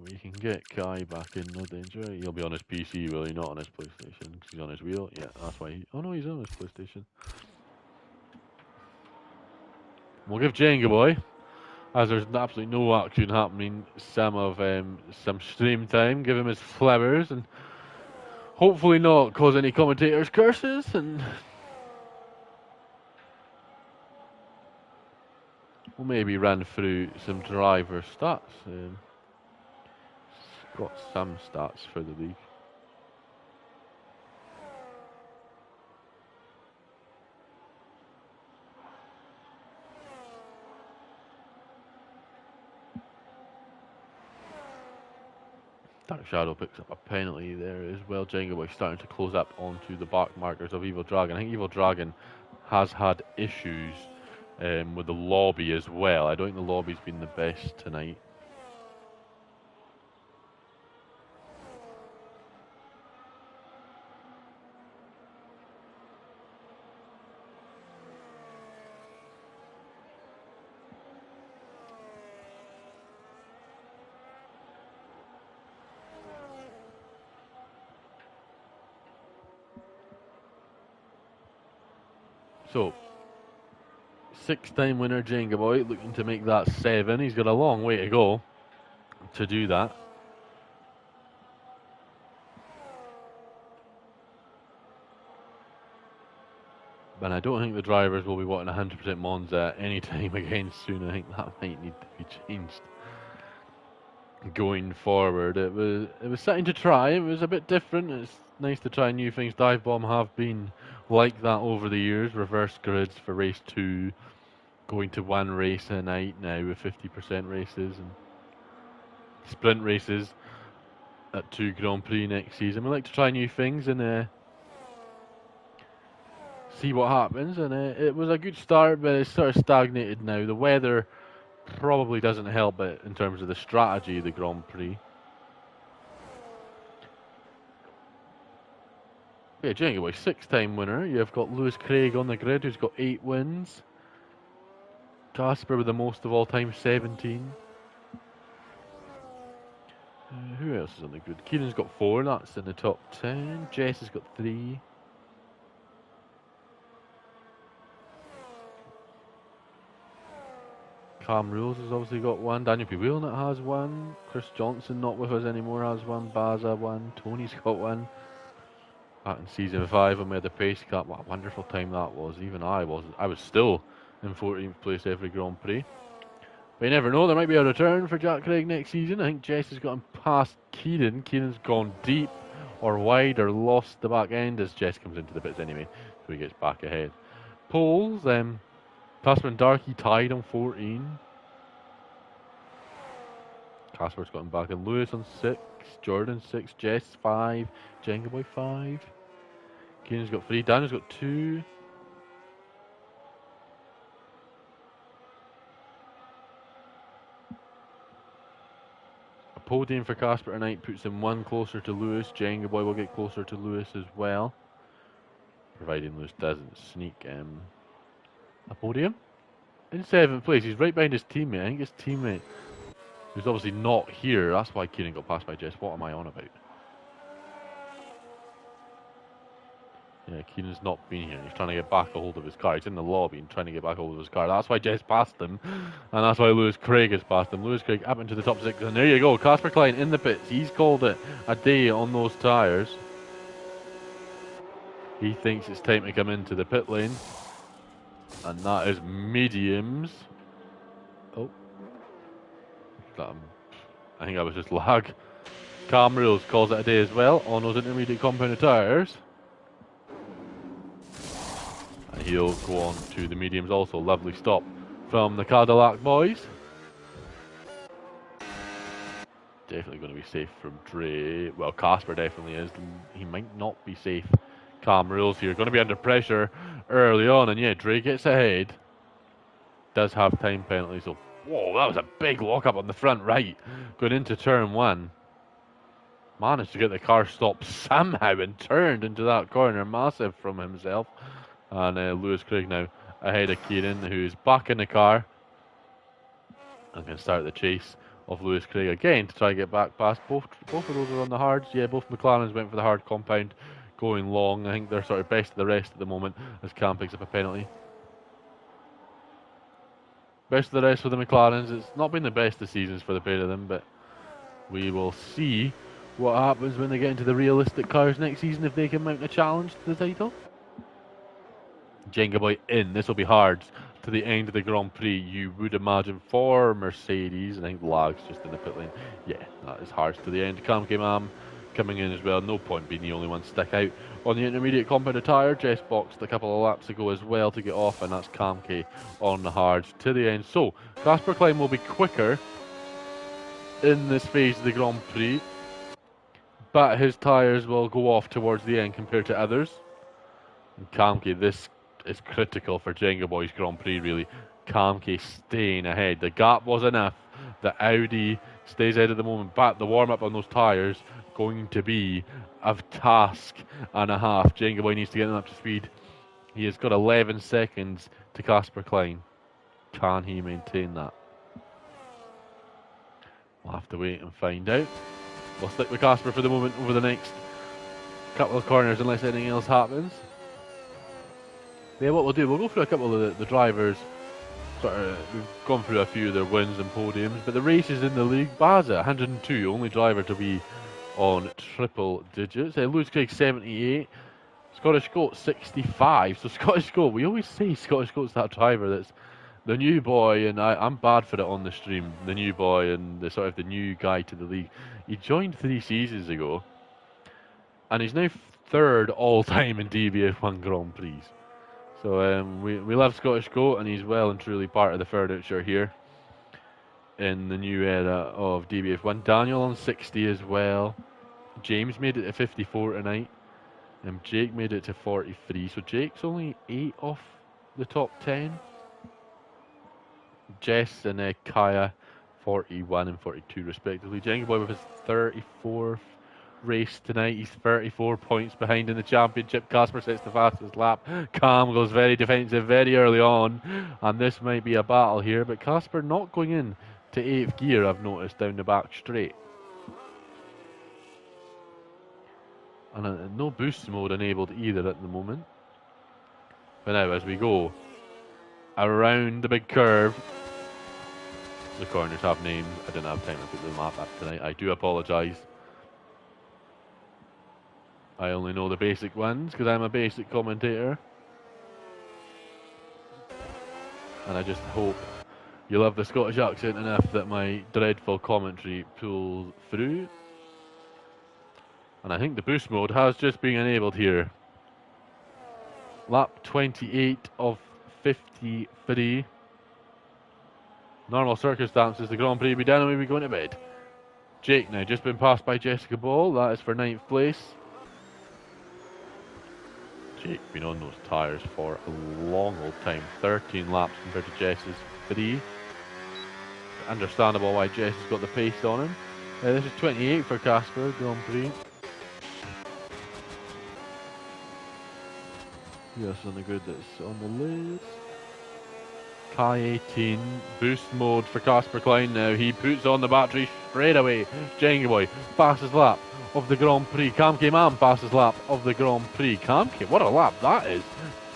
We can get Kai back in, no danger. He'll be on his PC, will he? Not on his PlayStation. Because he's on his wheel. Yeah, that's why he... Oh no, he's on his PlayStation. We'll give Jenga Boy, as there's absolutely no action happening, some stream time. Give him his flowers and hopefully not cause any commentators curses, and we'll maybe run through some driver stats. Got some stats for the league. Dark Shadow picks up a penalty there as well. Jenga Boy starting to close up onto the back markers of Evil Dragon. I think Evil Dragon has had issues with the lobby as well. I don't think the lobby's been the best tonight. So, 6-time winner Jenga Boy looking to make that 7. He's got a long way to go to do that. But I don't think the drivers will be wanting 100% Monza any time again soon. I think that might need to be changed going forward. It was something to try. It was a bit different. It's nice to try new things. Dive Bomb have been like that over the years. Reverse grids for race 2, going to 1 race a night now with 50% races, and sprint races at 2 Grand Prix next season. We like to try new things and see what happens. And it was a good start, but it's sort of stagnated now. The weather probably doesn't help it in terms of the strategy of the Grand Prix. Yeah, Jenga Boy, 6-time winner. You've got Lewis Craig on the grid, who's got 8 wins. Casper with the most of all time, 17. Who else is on the grid? Kieran's got 4, that's in the top 10. Jess has got 3. Cam Rules has obviously got 1. Daniel P. Wheelnut has 1. Chris Johnson, not with us anymore, has 1. Baza 1. Tony's got 1. Back in season 5 when we had the pace cap. What a wonderful time that was. Even I was still in 14th place every Grand Prix. But you never know, there might be a return for Jack Craig next season. I think Jess has gotten past Kieran. Kieran's gone deep or wide or lost the back end as Jess comes into the pits anyway, so he gets back ahead. Poles, Casper and Darky tied on 14. Casper's gotten back in. Lewis on 6. Jordan 6. Jess 5. Jenga Boy 5. Kieran's got 3. Daniel's got 2. A podium for Casper tonight puts him 1 closer to Lewis. Jenga Boy will get closer to Lewis as well, providing Lewis doesn't sneak a podium. In 7th place, he's right behind his teammate. I think his teammate, who's obviously not here, that's why Kieran got passed by Jess. What am I on about? Yeah, Keenan's not been here. He's trying to get back a hold of his car. He's in the lobby and trying to get back a hold of his car. That's why Jess passed him, and that's why Lewis Craig has passed him. Lewis Craig up into the top 6, and there you go. Casper Klein in the pits. He's called it a day on those tyres. He thinks it's time to come into the pit lane, and that is mediums. Oh, I think that was just lag. Cam Rules calls it a day as well on those intermediate compound tyres. And he'll go on to the mediums also. Lovely stop from the Cadillac boys. Definitely going to be safe from Dre. Well, Casper definitely is. He might not be safe. Cam Rules here. Going to be under pressure early on. And yeah, Dre gets ahead. Does have time penalty. So, whoa, that was a big lockup on the front right. Going into turn 1. Managed to get the car stopped somehow and turned into that corner. Massive from himself. And Lewis Craig now ahead of Kieran, who's back in the car and can start the chase of Lewis Craig again to try to get back past. Both of those are on the hards. Yeah, both McLarens went for the hard compound going long. I think they're sort of best of the rest at the moment as Cam picks up a penalty. Best of the rest for the McLarens. It's not been the best of seasons for the pair of them, but we will see what happens when they get into the realistic cars next season, if they can mount a challenge to the title. Jenga Boy in. This will be hard to the end of the Grand Prix, you would imagine, for Mercedes. I think Lag's just in the pit lane. Yeah, that is hard to the end. Cam Mam coming in as well. No point being the only one stick out on the intermediate compound tyre. Jess boxed a couple of laps ago as well to get off, and that's Cam K on the hards to the end. So Casper Klein will be quicker in this phase of the Grand Prix, but his tyres will go off towards the end compared to others. And Kamke, this is critical for Jenga Boys Grand Prix, really. Kamke staying ahead. The gap was enough that Audi stays ahead at the moment, but the warm-up on those tyres going to be a task and a half. Jenga Boy needs to get them up to speed. He has got 11 seconds to Casper Klein. Can he maintain that? We'll have to wait and find out. We'll stick with Casper for the moment over the next couple of corners unless anything else happens. Yeah, what we'll do, we'll go through a couple of the drivers. We've gone through a few of their wins and podiums, but the races in the league, Baza, 102, only driver to be on triple digits. Lewis Craig, 78. Scottish Goat, 65. So Scottish Goat, we always say Scottish Goat's that driver that's the new boy, and I'm bad for it on the stream, the new boy and the sort of the new guy to the league. He joined 3 seasons ago, and he's now third all-time in DBF1 Grand Prix. So we love Scottish Goat, and he's well and truly part of the furniture here in the new era of DBF1. Daniel on 60 as well. James made it to 54 tonight. And Jake made it to 43. So Jake's only 8 off the top 10. Jess and Kaya, 41 and 42 respectively. Jenga Boy with his 34th race tonight. He's 34 points behind in the championship. Casper sets the fastest lap. Cam goes very defensive very early on. And this might be a battle here. But Casper not going in to 8th gear, I've noticed, down the back straight. And no boost mode enabled either at the moment. But now as we go around the big curve, the corners have names. I didn't have time to put the map up tonight. I do apologise. I only know the basic ones because I'm a basic commentator. And I just hope you love the Scottish accent enough that my dreadful commentary pulls through. And I think the boost mode has just been enabled here. Lap 28 of 53. Normal circumstances, the Grand Prix will be done and we'll be going to bed. Jake now just been passed by Jessica Ball. That is for 9th place. Jake been on those tyres for a long old time. 13 laps compared to Jess's 3. Understandable why Jess has got the pace on him. This is 28 for Casper Grand Prix. Yes, on the grid that's on the list. Kai 18, boost mode for Casper Klein now. He puts on the battery straight away. Jenga Boy, fastest lap of the Grand Prix. Kamke Man, fastest lap of the Grand Prix. Kamke, what a lap that is.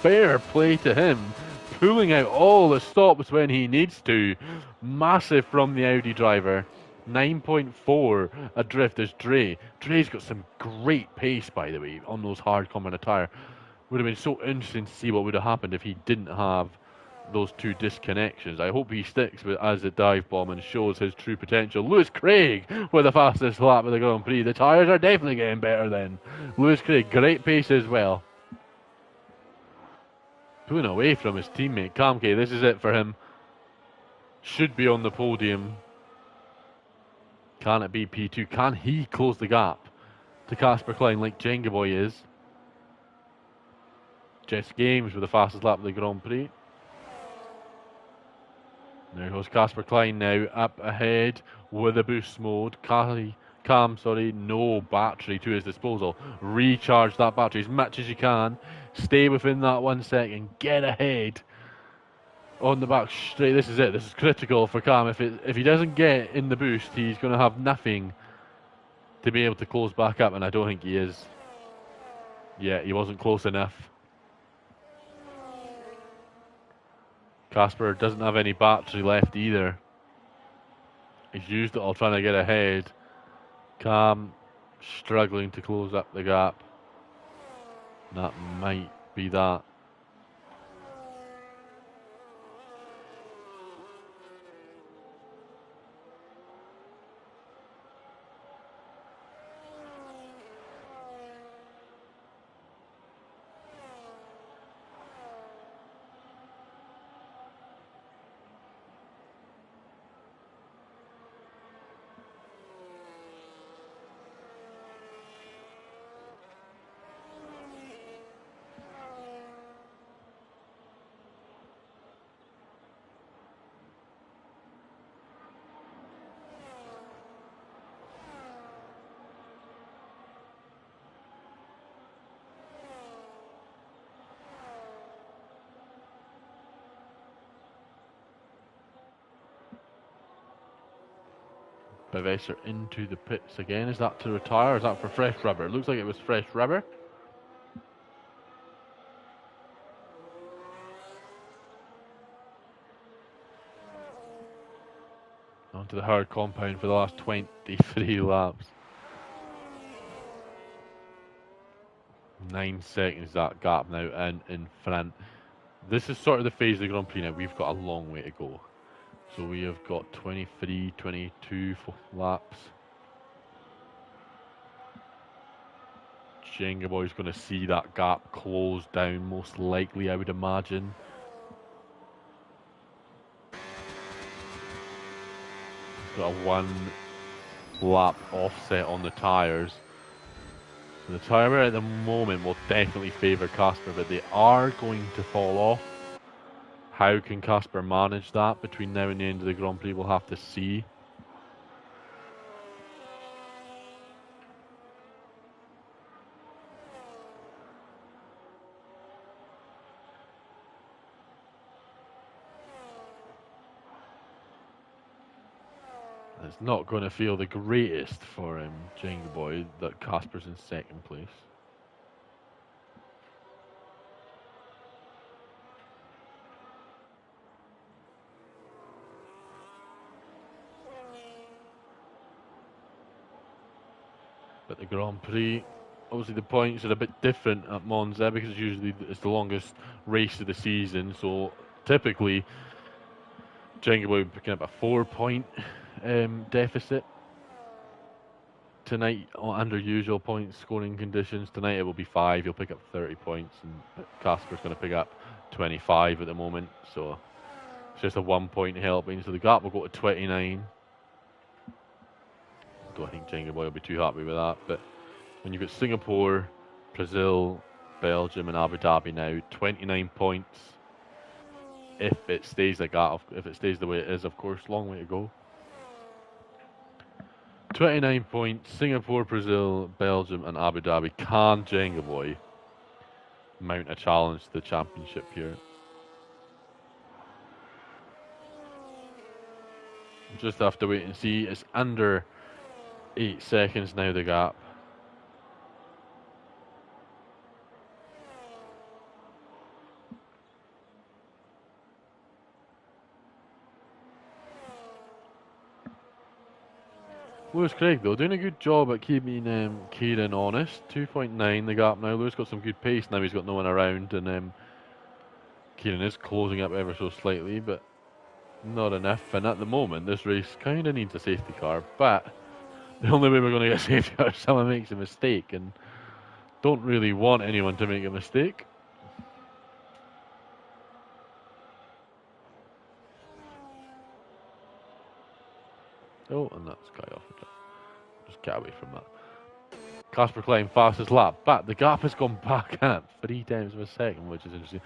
Fair play to him. Pulling out all the stops when he needs to. Massive from the Audi driver. 9.4 adrift is Dre. Dre's got some great pace, by the way, on those hard coming attire. Would have been so interesting to see what would have happened if he didn't have those 2 disconnections. I hope he sticks with as a dive bomb and shows his true potential. Lewis Craig with the fastest lap of the Grand Prix. The tyres are definitely getting better then. Lewis Craig, great pace as well. Pulling away from his teammate Kamke. This is it for him. Should be on the podium. Can it be P2? Can he close the gap to Casper Klein like Jenga Boy is? Jess Games with the fastest lap of the Grand Prix. There goes Casper Klein now up ahead with a boost mode. Cam, no battery to his disposal. Recharge that battery as much as you can. Stay within that 1 second. Get ahead on the back straight. This is it. This is critical for Cam. If he doesn't get in the boost, he's going to have nothing to be able to close back up, and I don't think he is. Yeah, he wasn't close enough. Casper doesn't have any battery left either. He's used it all trying to get ahead. Cam struggling to close up the gap. That might be that. Bevesser into the pits again. Is that to retire or is that for fresh rubber? It looks like it was fresh rubber. Onto the hard compound for the last 23 laps. 9 seconds that gap now and in front. This is sort of the phase of the Grand Prix now. We've got a long way to go. So we have got 23, 22 laps. Jenga Boy's going to see that gap close down, most likely, I would imagine. He's got a 1 lap offset on the tyres. So the tyre wear at the moment will definitely favour Casper, but they are going to fall off. How can Casper manage that between now and the end of the Grand Prix? We'll have to see. It's not going to feel the greatest for Jenga Boy that Casper's in second place. But the Grand Prix, obviously the points are a bit different at Monza because it's the longest race of the season. So typically, Jenga Boy will be picking up a 4-point deficit. Tonight, under usual point scoring conditions, tonight it will be 5. He'll pick up 30 points, and Casper's going to pick up 25 at the moment. So it's just a 1-point helping. So the gap will go to 29. I think Jenga Boy will be too happy with that. But when you've got Singapore, Brazil, Belgium, and Abu Dhabi now, 29 points. If it stays like that, if it stays the way it is, of course, long way to go. 29 points, Singapore, Brazil, Belgium, and Abu Dhabi. Can Jenga Boy mount a challenge to the championship here? Just have to wait and see. It's under 8 seconds now, the gap. Lewis Craig, though, doing a good job at keeping Kieran honest. 2.9 the gap now. Lewis got some good pace now. He's got no one around, and Kieran is closing up ever so slightly, but not enough. And at the moment, this race kind of needs a safety car. But the only way we're going to get a safety car is someone makes a mistake, and don't really want anyone to make a mistake. Oh, and that's Guy off. Just get away from that. Casper Klein, fastest lap, but the gap has gone back up 3 times per second, which is interesting.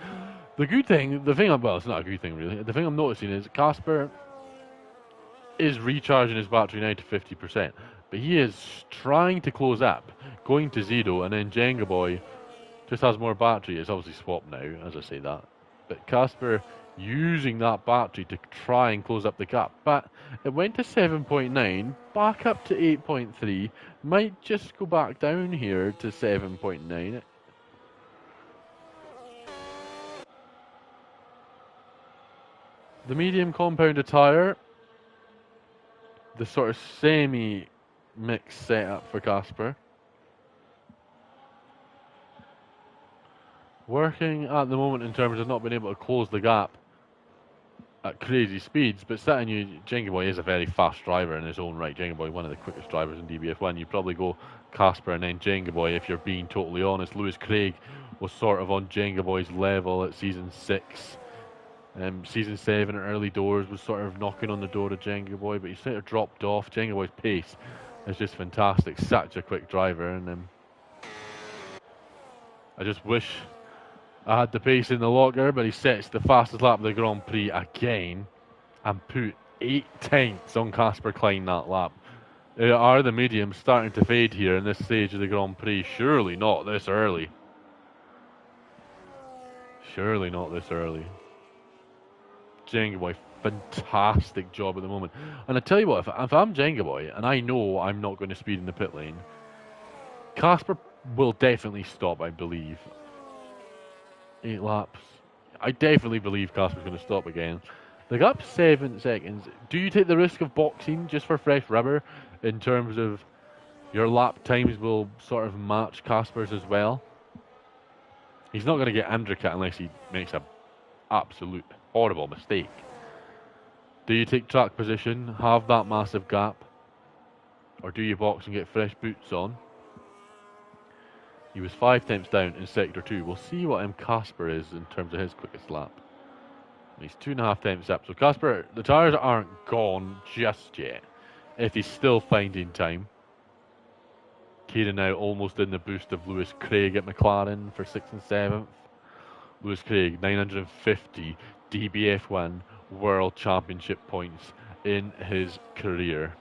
The thing, well, it's not a good thing really. The thing I'm noticing is Casper is recharging his battery now to 50%, but he is trying to close up, going to 0, and then Jenga Boy just has more battery. It's obviously swapped now, as I say that. But Casper using that battery to try and close up the gap. But it went to 7.9, back up to 8.3, might just go back down here to 7.9. The medium compounded tyre, the sort of semi-mixed setup for Casper. Working at the moment in terms of not being able to close the gap at crazy speeds, but Jenga Boy is a very fast driver in his own right. Jenga Boy, one of the quickest drivers in DBF1. You probably go Casper and then Jenga Boy if you're being totally honest. Lewis Craig was sort of on Jenga Boy's level at season 6. Season 7 at early doors was sort of knocking on the door of Jenga Boy, but he sort of dropped off. Jenga Boy's pace is just fantastic. Such a quick driver, and I just wish I had the pace in the locker, but he sets the fastest lap of the Grand Prix again and put 8 tenths on Casper Klein that lap. Are the mediums starting to fade here in this stage of the Grand Prix? Surely not this early. Surely not this early. Jenga Boy fantastic job at the moment. And I tell you what, if I'm Jenga Boy and I know I'm not going to speed in the pit lane, Casper will definitely stop, I believe. 8 laps. I definitely believe Casper's going to stop again. They got up 7 seconds. Do you take the risk of boxing just for fresh rubber in terms of your lap times will sort of match Casper's as well? He's not going to get undercut unless he makes an absolute horrible mistake. Do you take track position, have that massive gap, or do you box and get fresh boots on? He was 5 tenths down in Sector 2. We'll see what Casper is in terms of his quickest lap. He's 2.5 tenths up. So Casper, the tyres aren't gone just yet, if he's still finding time. Kieran now almost in the boost of Lewis Craig at McLaren for 6th and 7th. Lewis Craig, 950 DBF1 World Championship points in his career.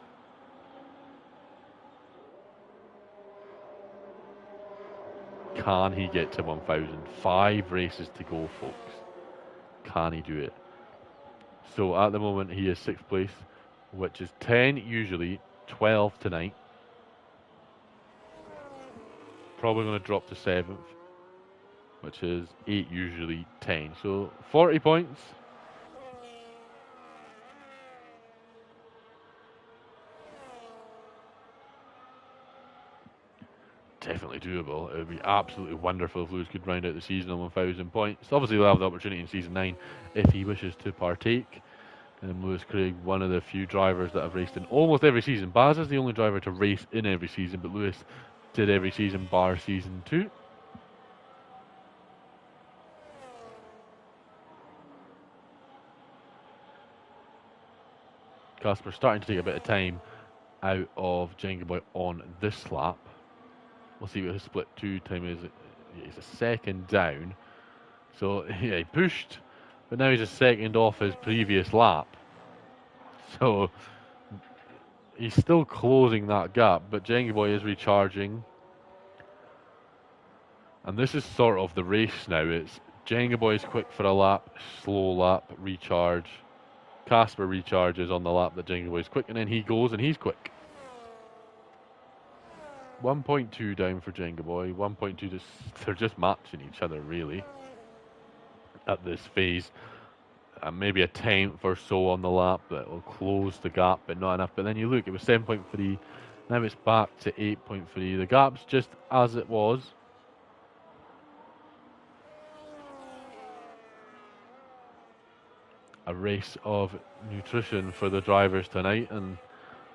Can he get to 1,000? 5 races to go, folks. Can he do it? So at the moment he is 6th place, which is 10 usually, 12 tonight. Probably going to drop to 7th, which is 8 usually, 10. So 40 points. Definitely doable. It would be absolutely wonderful if Lewis could round out the season on 1,000 points. Obviously, he'll have the opportunity in Season 9 if he wishes to partake. Lewis Craig, one of the few drivers that have raced in almost every season. Baz is the only driver to race in every season, but Lewis did every season bar Season 2. Casper starting to take a bit of time out of Jenga Boy on this lap. We'll see what his split 2 time is. He's a second down. So, yeah, he pushed, but now he's a second off his previous lap. So, he's still closing that gap, but Jenga Boy is recharging. And this is sort of the race now. It's Jenga Boy's quick for a lap, slow lap, recharge. Casper recharges on the lap that Jenga Boy's quick, and then he goes and he's quick. 1.2 down for Jenga Boy. 1.2, they're just matching each other, really, at this phase. Maybe a tenth or so on the lap that will close the gap, but not enough. But then you look, it was 7.3. Now it's back to 8.3. The gap's just as it was. A race of nutrition for the drivers tonight, and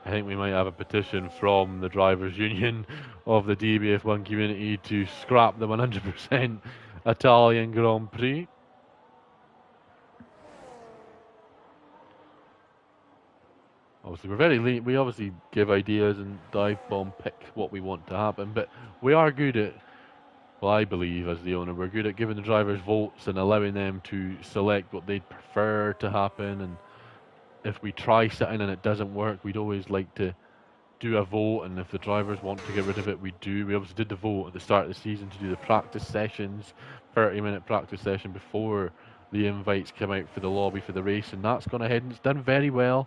I think we might have a petition from the drivers' union of the DBF1 community to scrap the 100% Italian Grand Prix. Obviously, we're very late. We obviously give ideas and dive bomb pick what we want to happen, but we are good at, well, I believe as the owner, we're good at giving the drivers votes and allowing them to select what they'd prefer to happen. And if we try something and it doesn't work, we'd always like to do a vote, and if the drivers want to get rid of it, we do. We obviously did the vote at the start of the season to do the practice sessions, 30-minute practice session before the invites came out for the lobby for the race, and that's gone ahead and it's done very well.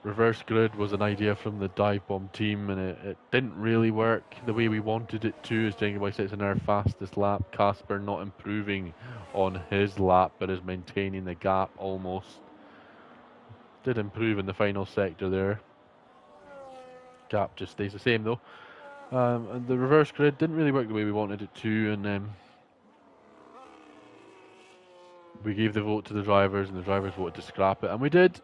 Reverse grid was an idea from the dive bomb team, and it didn't really work the way we wanted it to, as Jenga Boy sits in our fastest lap. Casper not improving on his lap, but is maintaining the gap almost. Did improve in the final sector there. Gap just stays the same though. And the reverse grid didn't really work the way we wanted it to, and we gave the vote to the drivers, and the drivers voted to scrap it, and we did.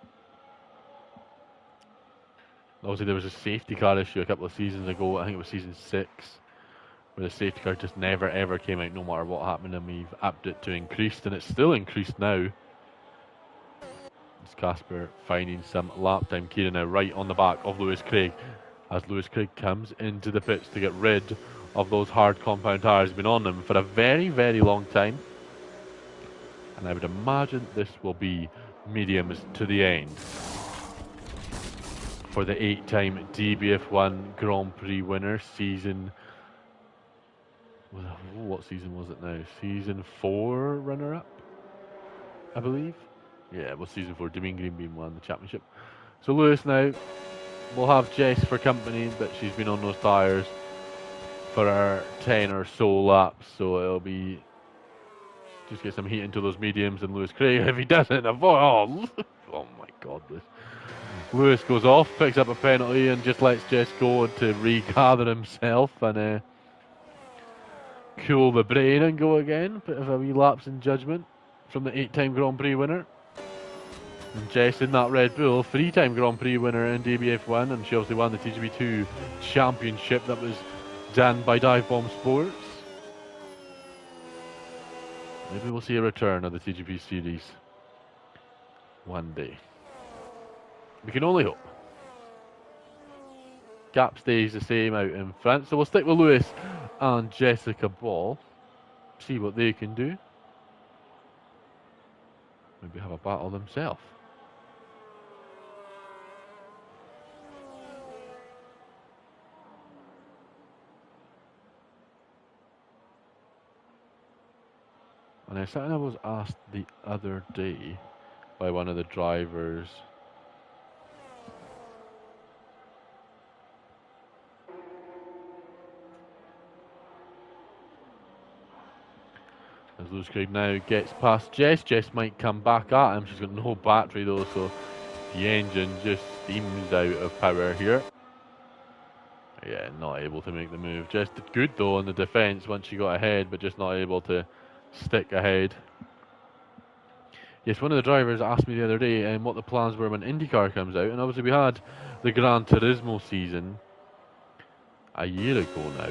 Obviously, there was a safety car issue a couple of seasons ago. I think it was season 6, where the safety car just never ever came out, no matter what happened, and we've upped it to increased, and it's still increased now. It's Casper finding some lap time. Kieran now right on the back of Lewis Craig, as Lewis Craig comes into the pits to get rid of those hard compound tires. He's been on them for a very, very long time, and I would imagine this will be mediums to the end for the 8-time DBF1 Grand Prix winner. Season, what season was it now? Season 4 runner-up? I believe. Yeah, it was season 4. Damien Greenbeam won the championship. So Lewis now will have Jess for company, but she's been on those tyres for her 10 or so laps, so it'll be just get some heat into those mediums, and Lewis Craig, if he doesn't avoid, oh my god, Lewis goes off, picks up a penalty, and just lets Jess go to regather himself and cool the brain and go again. Bit of a wee lapse in judgment from the 8-time Grand Prix winner. And Jess in that Red Bull, 3-time Grand Prix winner in DBF1, and she obviously won the TGP2 championship that was done by Dive Bomb Sports. Maybe we'll see a return of the TGP series one day. We can only hope. Gap stays the same out in front, so we'll stick with Lewis and Jessica Ball. See what they can do. Maybe have a battle themselves. And something I was asked the other day by one of the drivers. As Lewis Craig now gets past Jess, Jess might come back at him. She's got no battery though, so the engine just steams out of power here. Yeah, not able to make the move. Jess did good though on the defence once she got ahead, but just not able to stick ahead. Yes, one of the drivers asked me the other day what the plans were when IndyCar comes out, and obviously we had the Gran Turismo season a year ago now.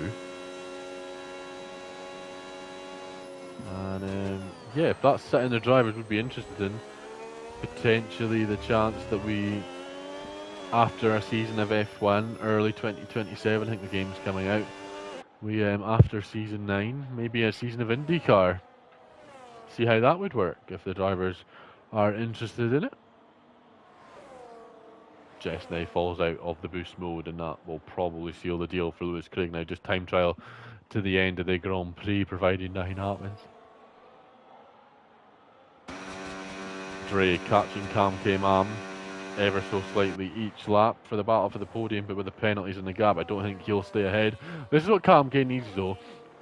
And yeah, if that's something the drivers would be interested in, potentially the chance that we, after a season of F1, early 2027, I think the game's coming out, we after season 9, maybe a season of IndyCar. See how that would work if the drivers are interested in it. Jess now falls out of the boost mode, and that will probably seal the deal for Lewis Craig. Now just time trial to the end of the Grand Prix, providing nothing happens. Dre catching Cam K-Mam ever so slightly each lap for the battle for the podium, but with the penalties in the gap, I don't think he'll stay ahead. This is what Cam K needs though.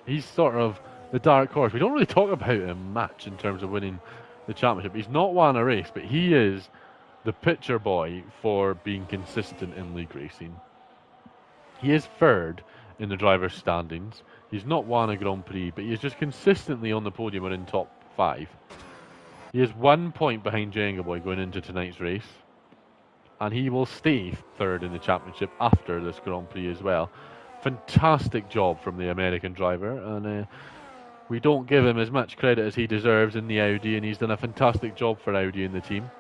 He's sort of the dark horse. We don't really talk about him much in terms of winning the championship. He's not won a race, but he is the picture boy for being consistent in league racing. He is third in the driver's standings. He's not won a Grand Prix, but he is just consistently on the podium or in top 5. He is 1 point behind Jenga Boy going into tonight's race, and he will stay third in the championship after this Grand Prix as well. Fantastic job from the American driver, and we don't give him as much credit as he deserves in the Audi, and he's done a fantastic job for Audi in the team.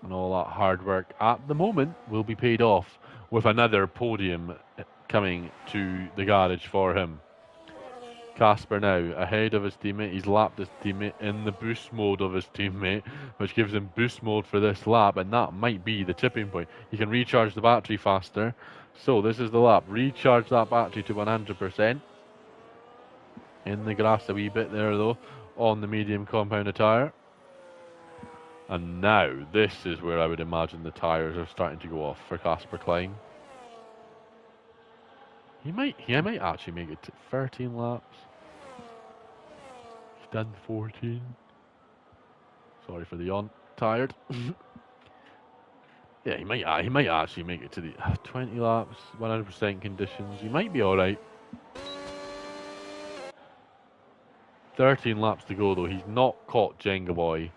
And all that hard work at the moment will be paid off with another podium coming to the garage for him. Casper now ahead of his teammate. He's lapped his teammate in the boost mode of his teammate, which gives him boost mode for this lap, and that might be the tipping point. He can recharge the battery faster. So this is the lap. Recharge that battery to 100%. In the grass a wee bit there though, on the medium compound tyre. And now this is where I would imagine the tyres are starting to go off for Casper Klein. He might actually make it to 13 laps. He's done 14. Sorry for the yawn. Tired. Yeah, he might actually make it to the 20 laps, 100% conditions. He might be all right. 13 laps to go though. He's not caught Jenga Boy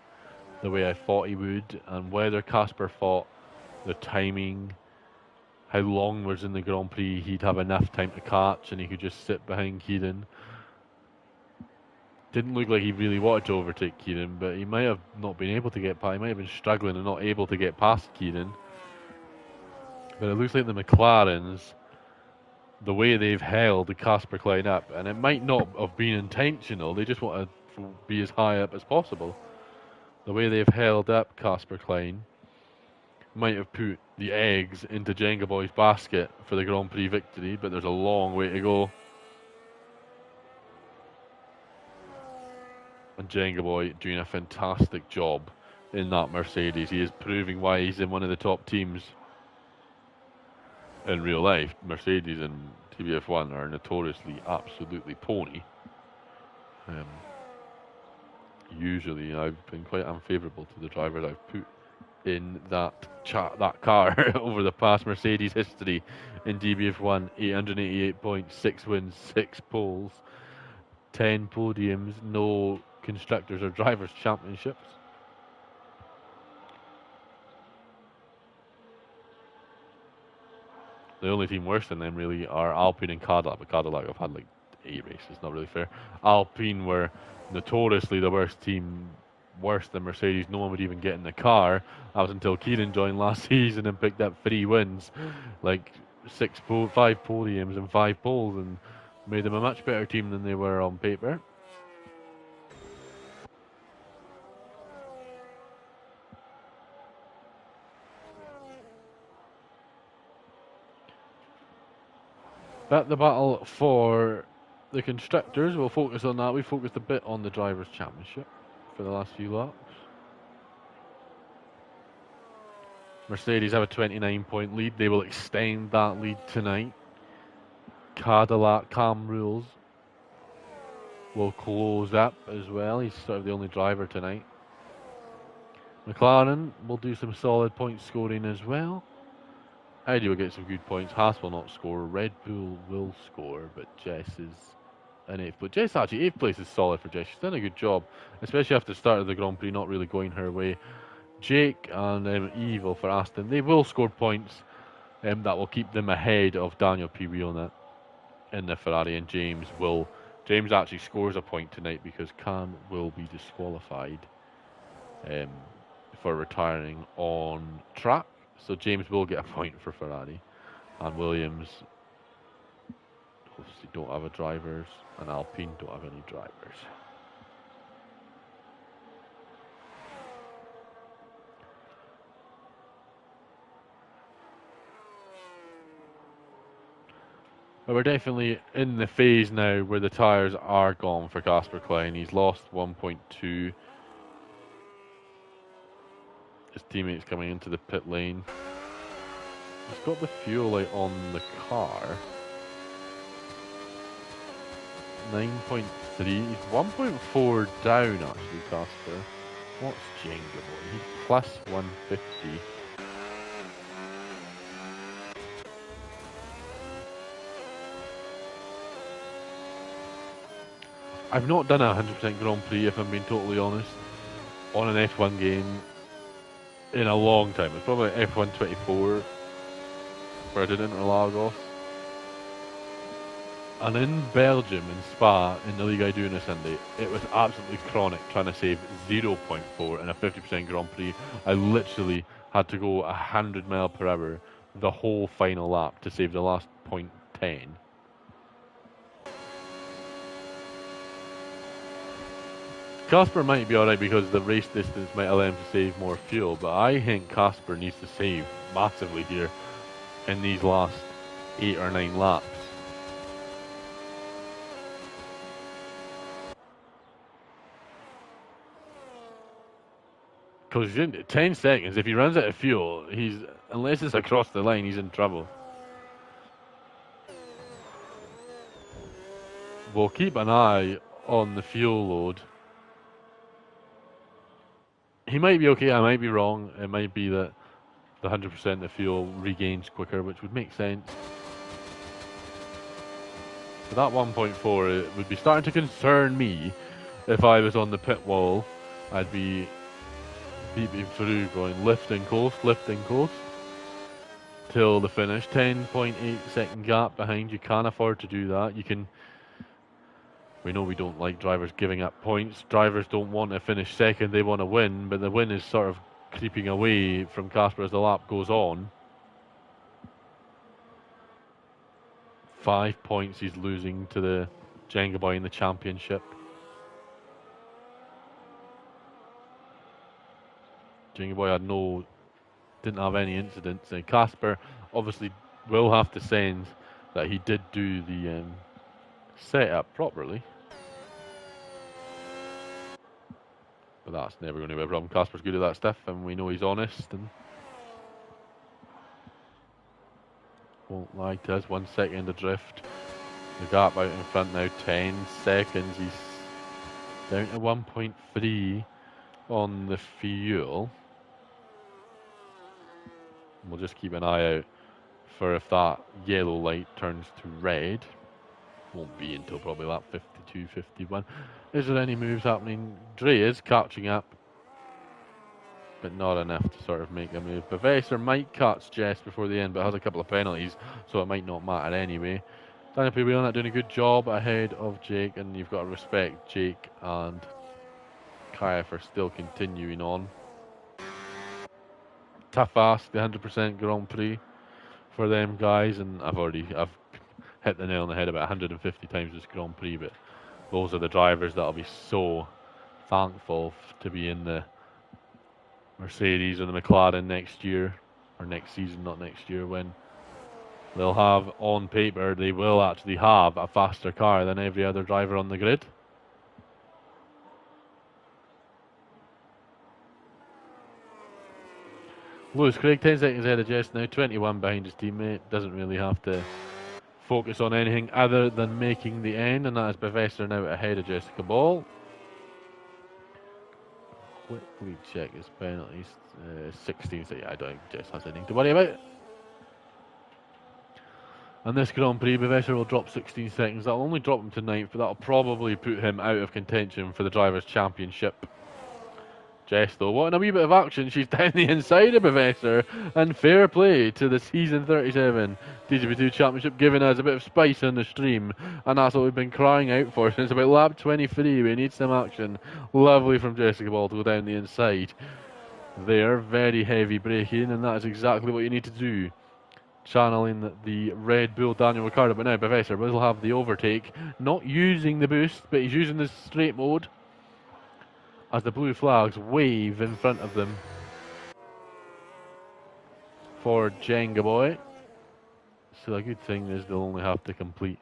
the way I thought he would, and whether Casper thought the timing, how long was in the Grand Prix, he'd have enough time to catch and he could just sit behind Kieran. Didn't look like he really wanted to overtake Kieran, but he might have not been able to get past. He might have been struggling and not able to get past Kieran. But it looks like the McLarens, the way they've held the Casper Klein up, and it might not have been intentional, they just want to be as high up as possible. The way they've held up Casper Klein might have put the eggs into Jenga Boy's basket for the Grand Prix victory, but there's a long way to go. And Jenga Boy doing a fantastic job in that Mercedes. He is proving why he's in one of the top teams in real life. Mercedes and TBF1 are notoriously absolutely pony. Usually, I've been quite unfavourable to the drivers I've put in that car over the past Mercedes history in DBF1. 888 points, 6 wins, 6 poles, 10 podiums, no constructors or drivers championships. The only team worse than them really are Alpine and Cadillac, but Cadillac have had like 8 races, not really fair. Alpine were notoriously the worst team, worse than Mercedes. No one would even get in the car. That was until Kieran joined last season and picked up 3 wins, like 5 podiums and 5 poles, and made them a much better team than they were on paper. But the battle for the constructors, we'll focus on that. We focused a bit on the Drivers' Championship for the last few laps. Mercedes have a 29-point lead. They will extend that lead tonight. Cadillac, Cam Rules will close up as well. He's sort of the only driver tonight. McLaren will do some solid point scoring as well. Audi will get some good points. Haas will not score. Red Bull will score, but Jess is in 8th. But Jess actually, 8th place is solid for Jess. She's done a good job, especially after the start of the Grand Prix, not really going her way. Jake and Evil for Aston, they will score points that will keep them ahead of Daniel Piviona in the Ferrari, and James actually scores a point tonight because Cam will be disqualified for retiring on track. So James will get a point for Ferrari, and Williams obviously don't have a drivers, and Alpine don't have any drivers. But we're definitely in the phase now where the tyres are gone for Casper Klein. He's lost 1.2. His teammates coming into the pit lane. He's got the fuel light on the car. 9.3. He's 1.4 down actually, Casper. What's Jenga Boy? He's plus 150. I've not done a 100% Grand Prix, if I'm being totally honest, on an F1 game in a long time. It's probably F1 24 where I did Interlagos. And in Belgium, in Spa, in the league I do on a Sunday, it was absolutely chronic trying to save 0.4 in a 50% Grand Prix. I literally had to go 100 mile per hour the whole final lap to save the last 0.10. Casper might be alright because the race distance might allow him to save more fuel, but I think Casper needs to save massively here in these last 8 or 9 laps. Because 10 seconds, if he runs out of fuel, unless it's across the line, he's in trouble. We'll keep an eye on the fuel load. He might be okay, I might be wrong. It might be that the 100% of fuel regains quicker, which would make sense. But that 1.4 it would be starting to concern me. If I was on the pit wall, I'd be beeping through, going lift and coast, till the finish. 10.8 second gap behind. You can't afford to do that. We know we don't like drivers giving up points. Drivers don't want to finish second, they want to win, but the win is sort of creeping away from Casper as the lap goes on. 5 points he's losing to the Jenga Boy in the championship. Jenga Boy had no didn't have any incidents. And Casper obviously will have to sense that he did do the setup properly. But that's never going to be a problem. Casper's good at that stuff, and we know he's honest and won't lie to us. 1 second adrift. The gap out in front now, 10 seconds. He's down to 1.3 on the fuel. We'll just keep an eye out for if that yellow light turns to red. Won't be until probably lap 52, 51. Is there any moves happening? Dre is catching up, but not enough to sort of make a move. Bavesser might catch Jess before the end, but has a couple of penalties, so it might not matter anyway. Daniel P. Whelan doing a good job ahead of Jake, and you've got to respect Jake and Kaya for still continuing on. Tough ask, the 100% Grand Prix for them guys, and I've hit the nail on the head about 150 times this Grand Prix, but those are the drivers that'll be so thankful to be in the Mercedes or the McLaren next year, or next season, not next year, when they'll have, on paper, they will actually have a faster car than every other driver on the grid. Lewis Craig, 10 seconds ahead of Jess now, 21 behind his teammate. Doesn't really have to focus on anything other than making the end, and that is Bavesser now ahead of Jessica Ball. Quickly check his penalties. 16, so yeah, I don't think Jess has anything to worry about. And this Grand Prix, Bavesser will drop 16 seconds. That'll only drop him to 9th, but that'll probably put him out of contention for the Drivers' Championship. Jess, though, wanting a wee bit of action, she's down the inside of Bavesser, and fair play to the Season 37 DGP2 Championship, giving us a bit of spice on the stream, and that's what we've been crying out for since about lap 23. We need some action. Lovely from Jessica Ball to go down the inside there. Very heavy braking, and that is exactly what you need to do. Channeling the Red Bull Daniel Ricciardo, but now Bavesser will have the overtake, not using the boost, but he's using the straight mode as the blue flags wave in front of them for Jenga Boy. So the good thing is they'll only have to complete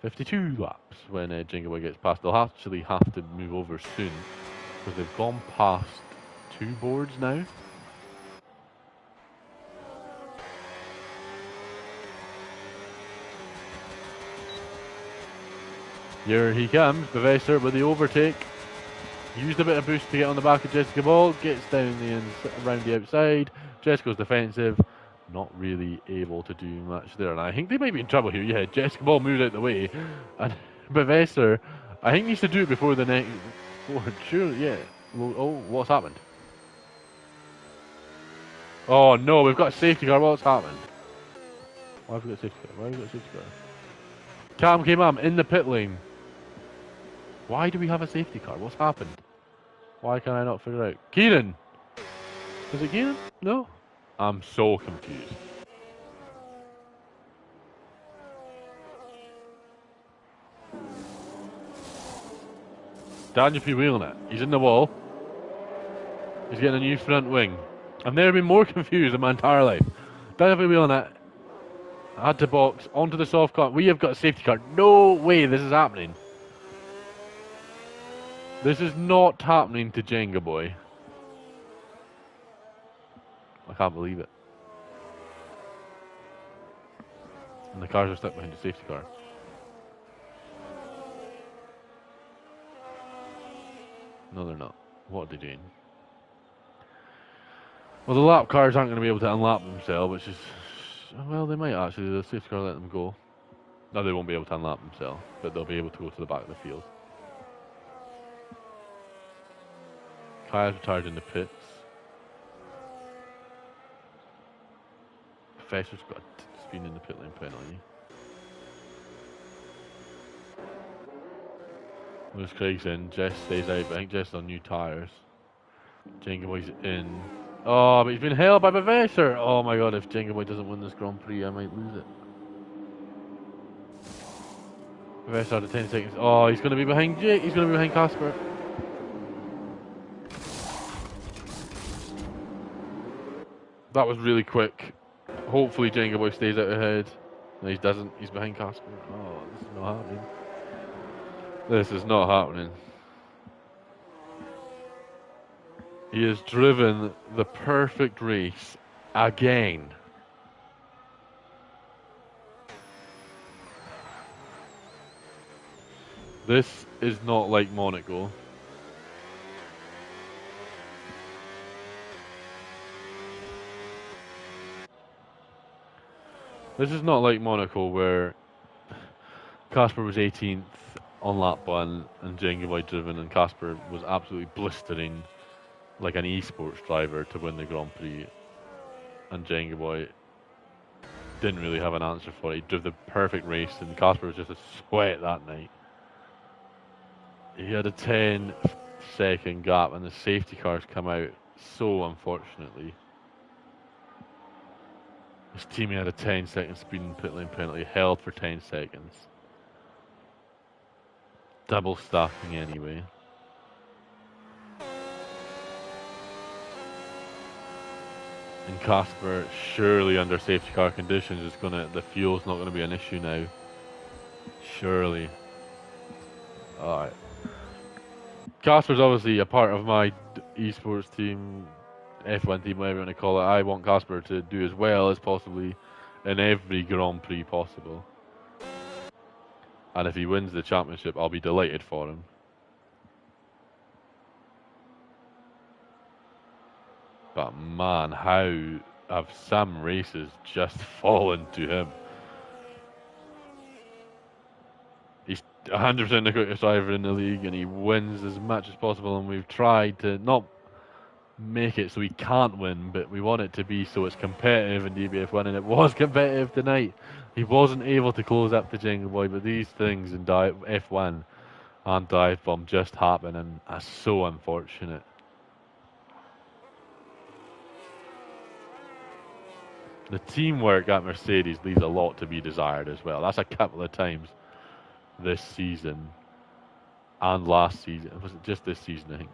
52 laps when Jenga Boy gets past. They'll actually have to move over soon because they've gone past 2 boards now. Here he comes, Bavesser with the overtake. Used a bit of boost to get on the back of Jessica Ball, gets down around the outside. Jessica's defensive, not really able to do much there. And I think they might be in trouble here. Yeah, Jessica Ball moved out the way. And Bavesser, I think, needs to do it before the next board. Sure, yeah. Oh, what's happened? Oh no, we've got a safety car. What's happened? Why have we got a safety car? Why have we got a safety car? Cam came up in the pit lane. Why do we have a safety car? What's happened? Why can I not figure it out? Kieran! Is it Kieran? No? I'm so confused. Daniel P. wheeling it. He's in the wall. He's getting a new front wing. I've never been more confused in my entire life. Daniel P. wheeling it. Had to box onto the soft car. We have got a safety car. No way this is happening. This is not happening to Jenga Boy. I can't believe it. And the cars are stuck behind the safety car. No, they're not. What are they doing? Well, the lap cars aren't going to be able to unlap themselves, which is... Well, they might actually. The safety car let them go. No, they won't be able to unlap themselves, but they'll be able to go to the back of the field. Kaya's retired in the pits. Professor's got a spin in the pit lane penalty. Lewis Craig's in. Jess stays out, but I think Jess is on new tyres. Jenga Boy's in. Oh, but he's been held by Bavesser. Oh my god, if Jenga Boy doesn't win this Grand Prix, I might lose it. Bavesser out of 10 seconds. Oh, he's going to be behind Jake. He's going to be behind Casper. That was really quick. Hopefully Jenga Boy stays out ahead. No, he doesn't. He's behind Casper. Oh, this is not happening. This is not happening. He has driven the perfect race again. This is not like Monaco. This is not like Monaco where Casper was 18th on lap 1 and Jenga Boy driven, and Casper was absolutely blistering like an esports driver to win the Grand Prix, and Jenga Boy didn't really have an answer for it. He drove the perfect race, and Casper was just a sweat that night. He had a 10-second gap, and the safety cars come out so unfortunately. His teammate had a 10-second speed and pit lane penalty, held for 10 seconds. Double stacking anyway. And Casper, surely under safety car conditions, is the fuel's not gonna be an issue now. Surely. Alright. Casper's obviously a part of my esports team, F1 team, whatever you want to call it. I want Casper to do as well as possibly in every Grand Prix possible. And if he wins the championship, I'll be delighted for him. But man, how have some races just fallen to him? He's 100% the quickest driver in the league, and he wins as much as possible, and we've tried to not make it so he can't win, but we want it to be so it's competitive in DBF1, and it was competitive tonight. He wasn't able to close up the Jenga Boy, but these things in F1 and Dive Bomb just happen, and are so unfortunate. The teamwork at Mercedes leaves a lot to be desired as well. That's a couple of times this season and last season. Was it just this season, I think,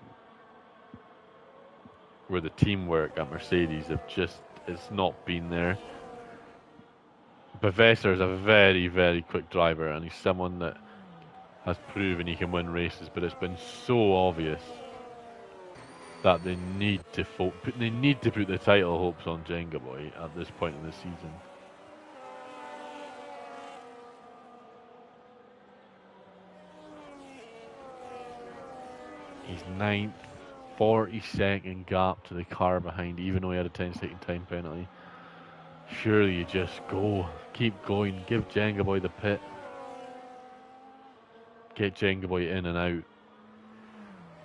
where the teamwork at Mercedes it's not been there. Bavesser is a very, very quick driver, and he's someone that has proven he can win races, but it's been so obvious that they need to put the title hopes on Jenga Boy at this point in the season. He's 9th, 40-second gap to the car behind, even though he had a 10-second time penalty. Surely you just go, keep going, give Jenga Boy the pit, get Jenga Boy in and out,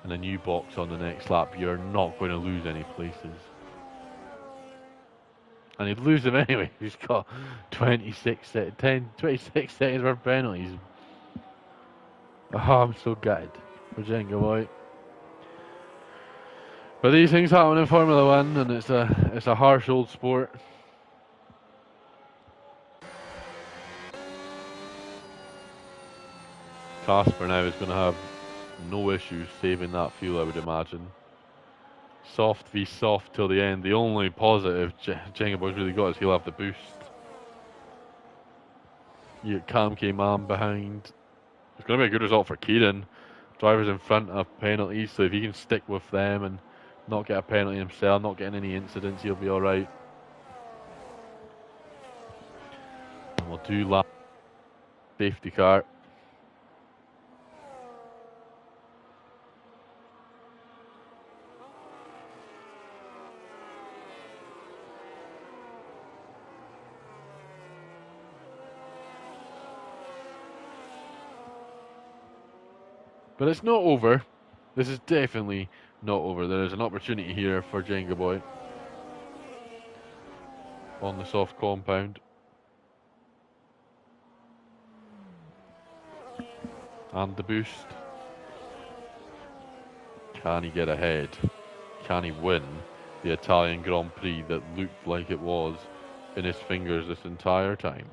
and a new box on the next lap. You're not going to lose any places. And he'd lose them anyway. He's got 26 seconds worth of penalties. Oh, I'm so gutted for Jenga Boy. But these things happen in Formula One, and it's a harsh old sport. Casper now is going to have no issues saving that fuel, I would imagine. Soft v soft till the end. The only positive Jenga Boy's really got is he'll have the boost. You get Cam K-Man behind. It's going to be a good result for Kieran. Drivers in front of penalties, so if he can stick with them and not get a penalty himself, not getting any incidents, he'll be alright. And we'll do lap safety car. But it's not over. This is definitely not over. There is an opportunity here for Jenga Boy on the soft compound. And the boost. Can he get ahead? Can he win the Italian Grand Prix that looked like it was in his fingers this entire time?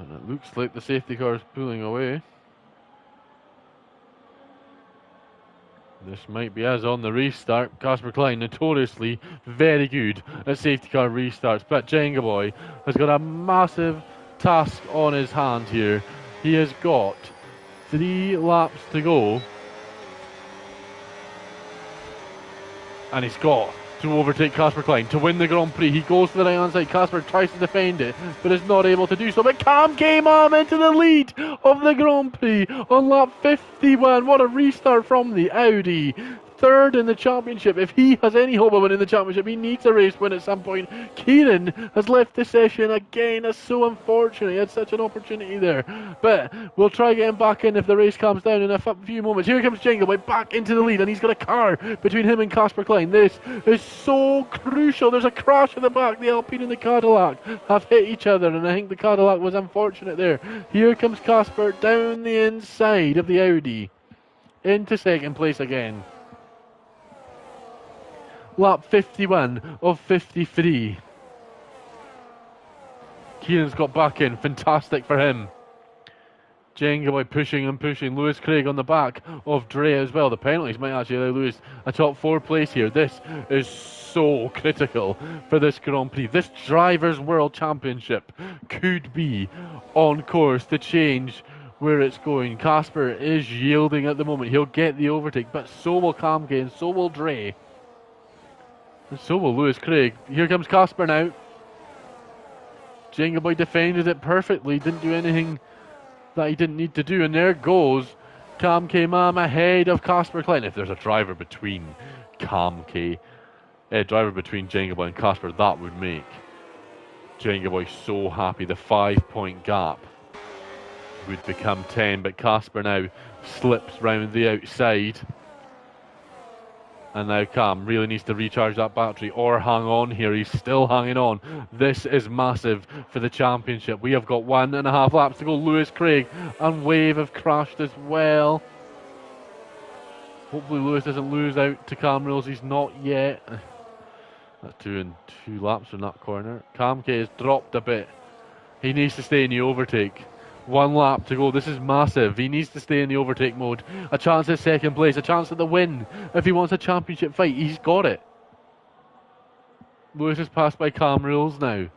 And it looks like the safety car is pulling away. This might be as on the restart. Casper Klein, notoriously very good at safety car restarts, but Jenga Boy has got a massive task on his hand here. He has got 3 laps to go, and he's got to overtake Casper Klein to win the Grand Prix. He goes to the right hand side. Casper tries to defend it, but is not able to do so. But Cam came into the lead of the Grand Prix on lap 51. What a restart from the Audi. Third in the championship. If he has any hope of winning the championship, he needs a race win at some point. Kieran has left the session again. That's so unfortunate. He had such an opportunity there. But we'll try getting back in if the race calms down in a few moments. Here comes Jenga Boy back into the lead, and he's got a car between him and Casper Klein. This is so crucial. There's a crash at the back. The Alpine and the Cadillac have hit each other, and I think the Cadillac was unfortunate there. Here comes Casper down the inside of the Audi into second place again. Lap 51 of 53. Kieran's got back in. Fantastic for him. Jenga Boy pushing and pushing. Lewis Craig on the back of Dre as well. The penalties might actually allow Lewis a top 4 place here. This is so critical for this Grand Prix. This Drivers' World Championship could be on course to change where it's going. Casper is yielding at the moment. He'll get the overtake, but so will Kamke and so will Dre. And so will Lewis Craig. Here comes Casper now. Jenga Boy defended it perfectly. Didn't do anything that he didn't need to do. And there goes Kamke Mam ahead of Casper Klein. If there's a driver between between Jenga Boy and Casper, that would make Jenga Boy so happy. The 5-point gap would become 10. But Casper now slips round the outside. And now Cam really needs to recharge that battery or hang on here. He's still hanging on. This is massive for the championship. We have got 1.5 laps to go. Lewis Craig and Wave have crashed as well. Hopefully Lewis doesn't lose out to Cam Rules. He's not yet. That's 2 laps in that corner. Kamke has dropped a bit. He needs to stay in the overtake. 1 lap to go. This is massive. He needs to stay in the overtake mode. A chance at second place. A chance at the win. If he wants a championship fight, he's got it. Lewis is passed by Cam Rules now.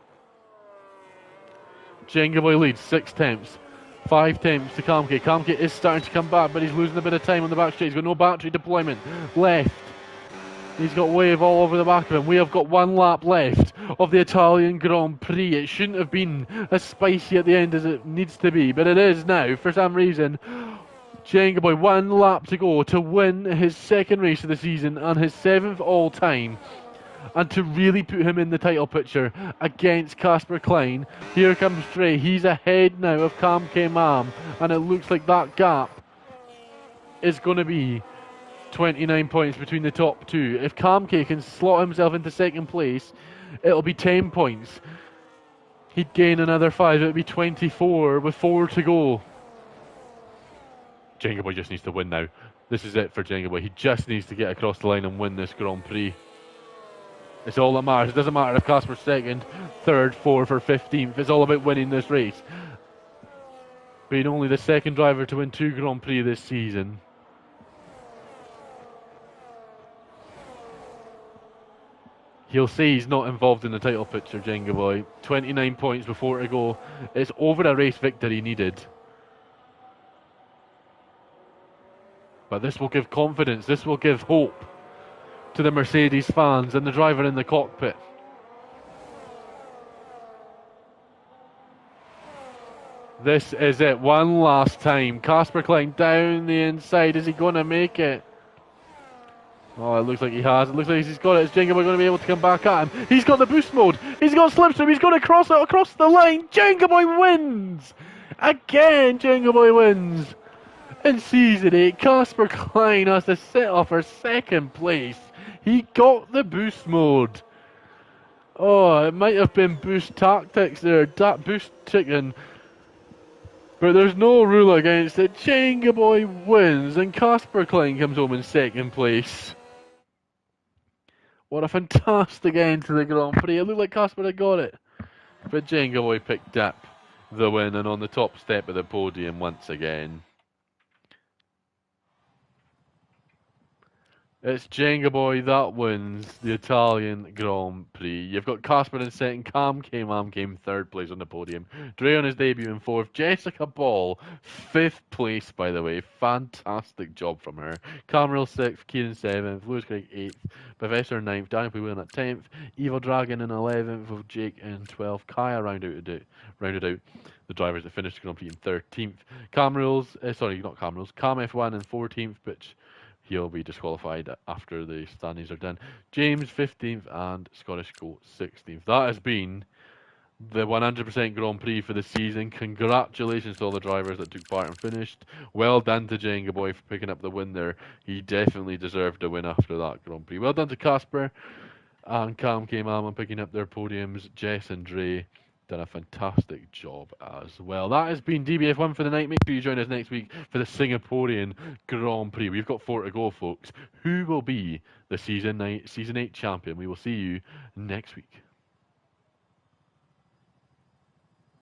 Jenga Boy leads 6 tenths. 5 tenths to Kamke. Kamke is starting to come back, but he's losing a bit of time on the back straight. He's got no battery deployment left. He's got Wave all over the back of him. We have got 1 lap left of the Italian Grand Prix. It shouldn't have been as spicy at the end as it needs to be, but it is now for some reason. Jenga Boy, 1 lap to go to win his 2nd race of the season and his 7th all time, and to really put him in the title picture against Casper Klein. Here comes Dre. He's ahead now of Kamke Mam, and it looks like that gap is going to be 29 points between the top 2. If Kamke can slot himself into 2nd place, it'll be 10 points. He'd gain another 5. It would be 24 with 4 to go. Jenga Boy just needs to win now. This is it for Jenga Boy. He just needs to get across the line and win this Grand Prix. It's all that matters. It doesn't matter if Casper's 2nd, 3rd, 4th or 15th. It's all about winning this race. Being only the 2nd driver to win 2 Grand Prix this season. He'll say he's not involved in the title picture, Jenga Boy. 29 points before to go. It's over a race victory needed. But this will give confidence. This will give hope to the Mercedes fans and the driver in the cockpit. This is it. 1 last time. Casper Klein down the inside. Is he going to make it? Oh, it looks like he has. It looks like he's got it. Is Jenga Boy going to be able to come back at him? He's got the boost mode. He's got slipstream. He's going to cross it across the line. Jenga Boy wins. Again, Jenga Boy wins. In Season 8, Casper Klein has to set off for 2nd place. He got the boost mode. Oh, it might have been boost tactics there. Boost chicken. But there's no rule against it. Jenga Boy wins and Casper Klein comes home in 2nd place. What a fantastic end to the Grand Prix. It looked like Casper had got it. But Jenga Boy picked up the win and on the top step of the podium once again. It's Jenga Boy that wins the Italian Grand Prix. You've got Casper in second, Cam came third place on the podium. Dre on his debut in fourth, Jessica Ball fifth place, by the way. Fantastic job from her. Cameron sixth, Kieran seventh, Lewis Craig eighth, Professor ninth, Daniel Whelan at 10th, Evil Dragon in 11th, with Jake in 12th, Kaya rounded out the drivers that finished the Grand Prix in 13th. Cam F1 in 14th, which he'll be disqualified after the standings are done. James 15th and Scottish Goat 16th. That has been the 100% Grand Prix for the season. Congratulations to all the drivers that took part and finished. Well done to Jenga Boy for picking up the win there. He definitely deserved a win after that Grand Prix. Well done to Casper and Cam on picking up their podiums. Jess and Dre done a fantastic job as well. That has been DBF1 for the night. Make sure you join us next week for the Singaporean Grand Prix. We've got 4 to go, folks. Who will be the Season 8 champion? We will see you next week.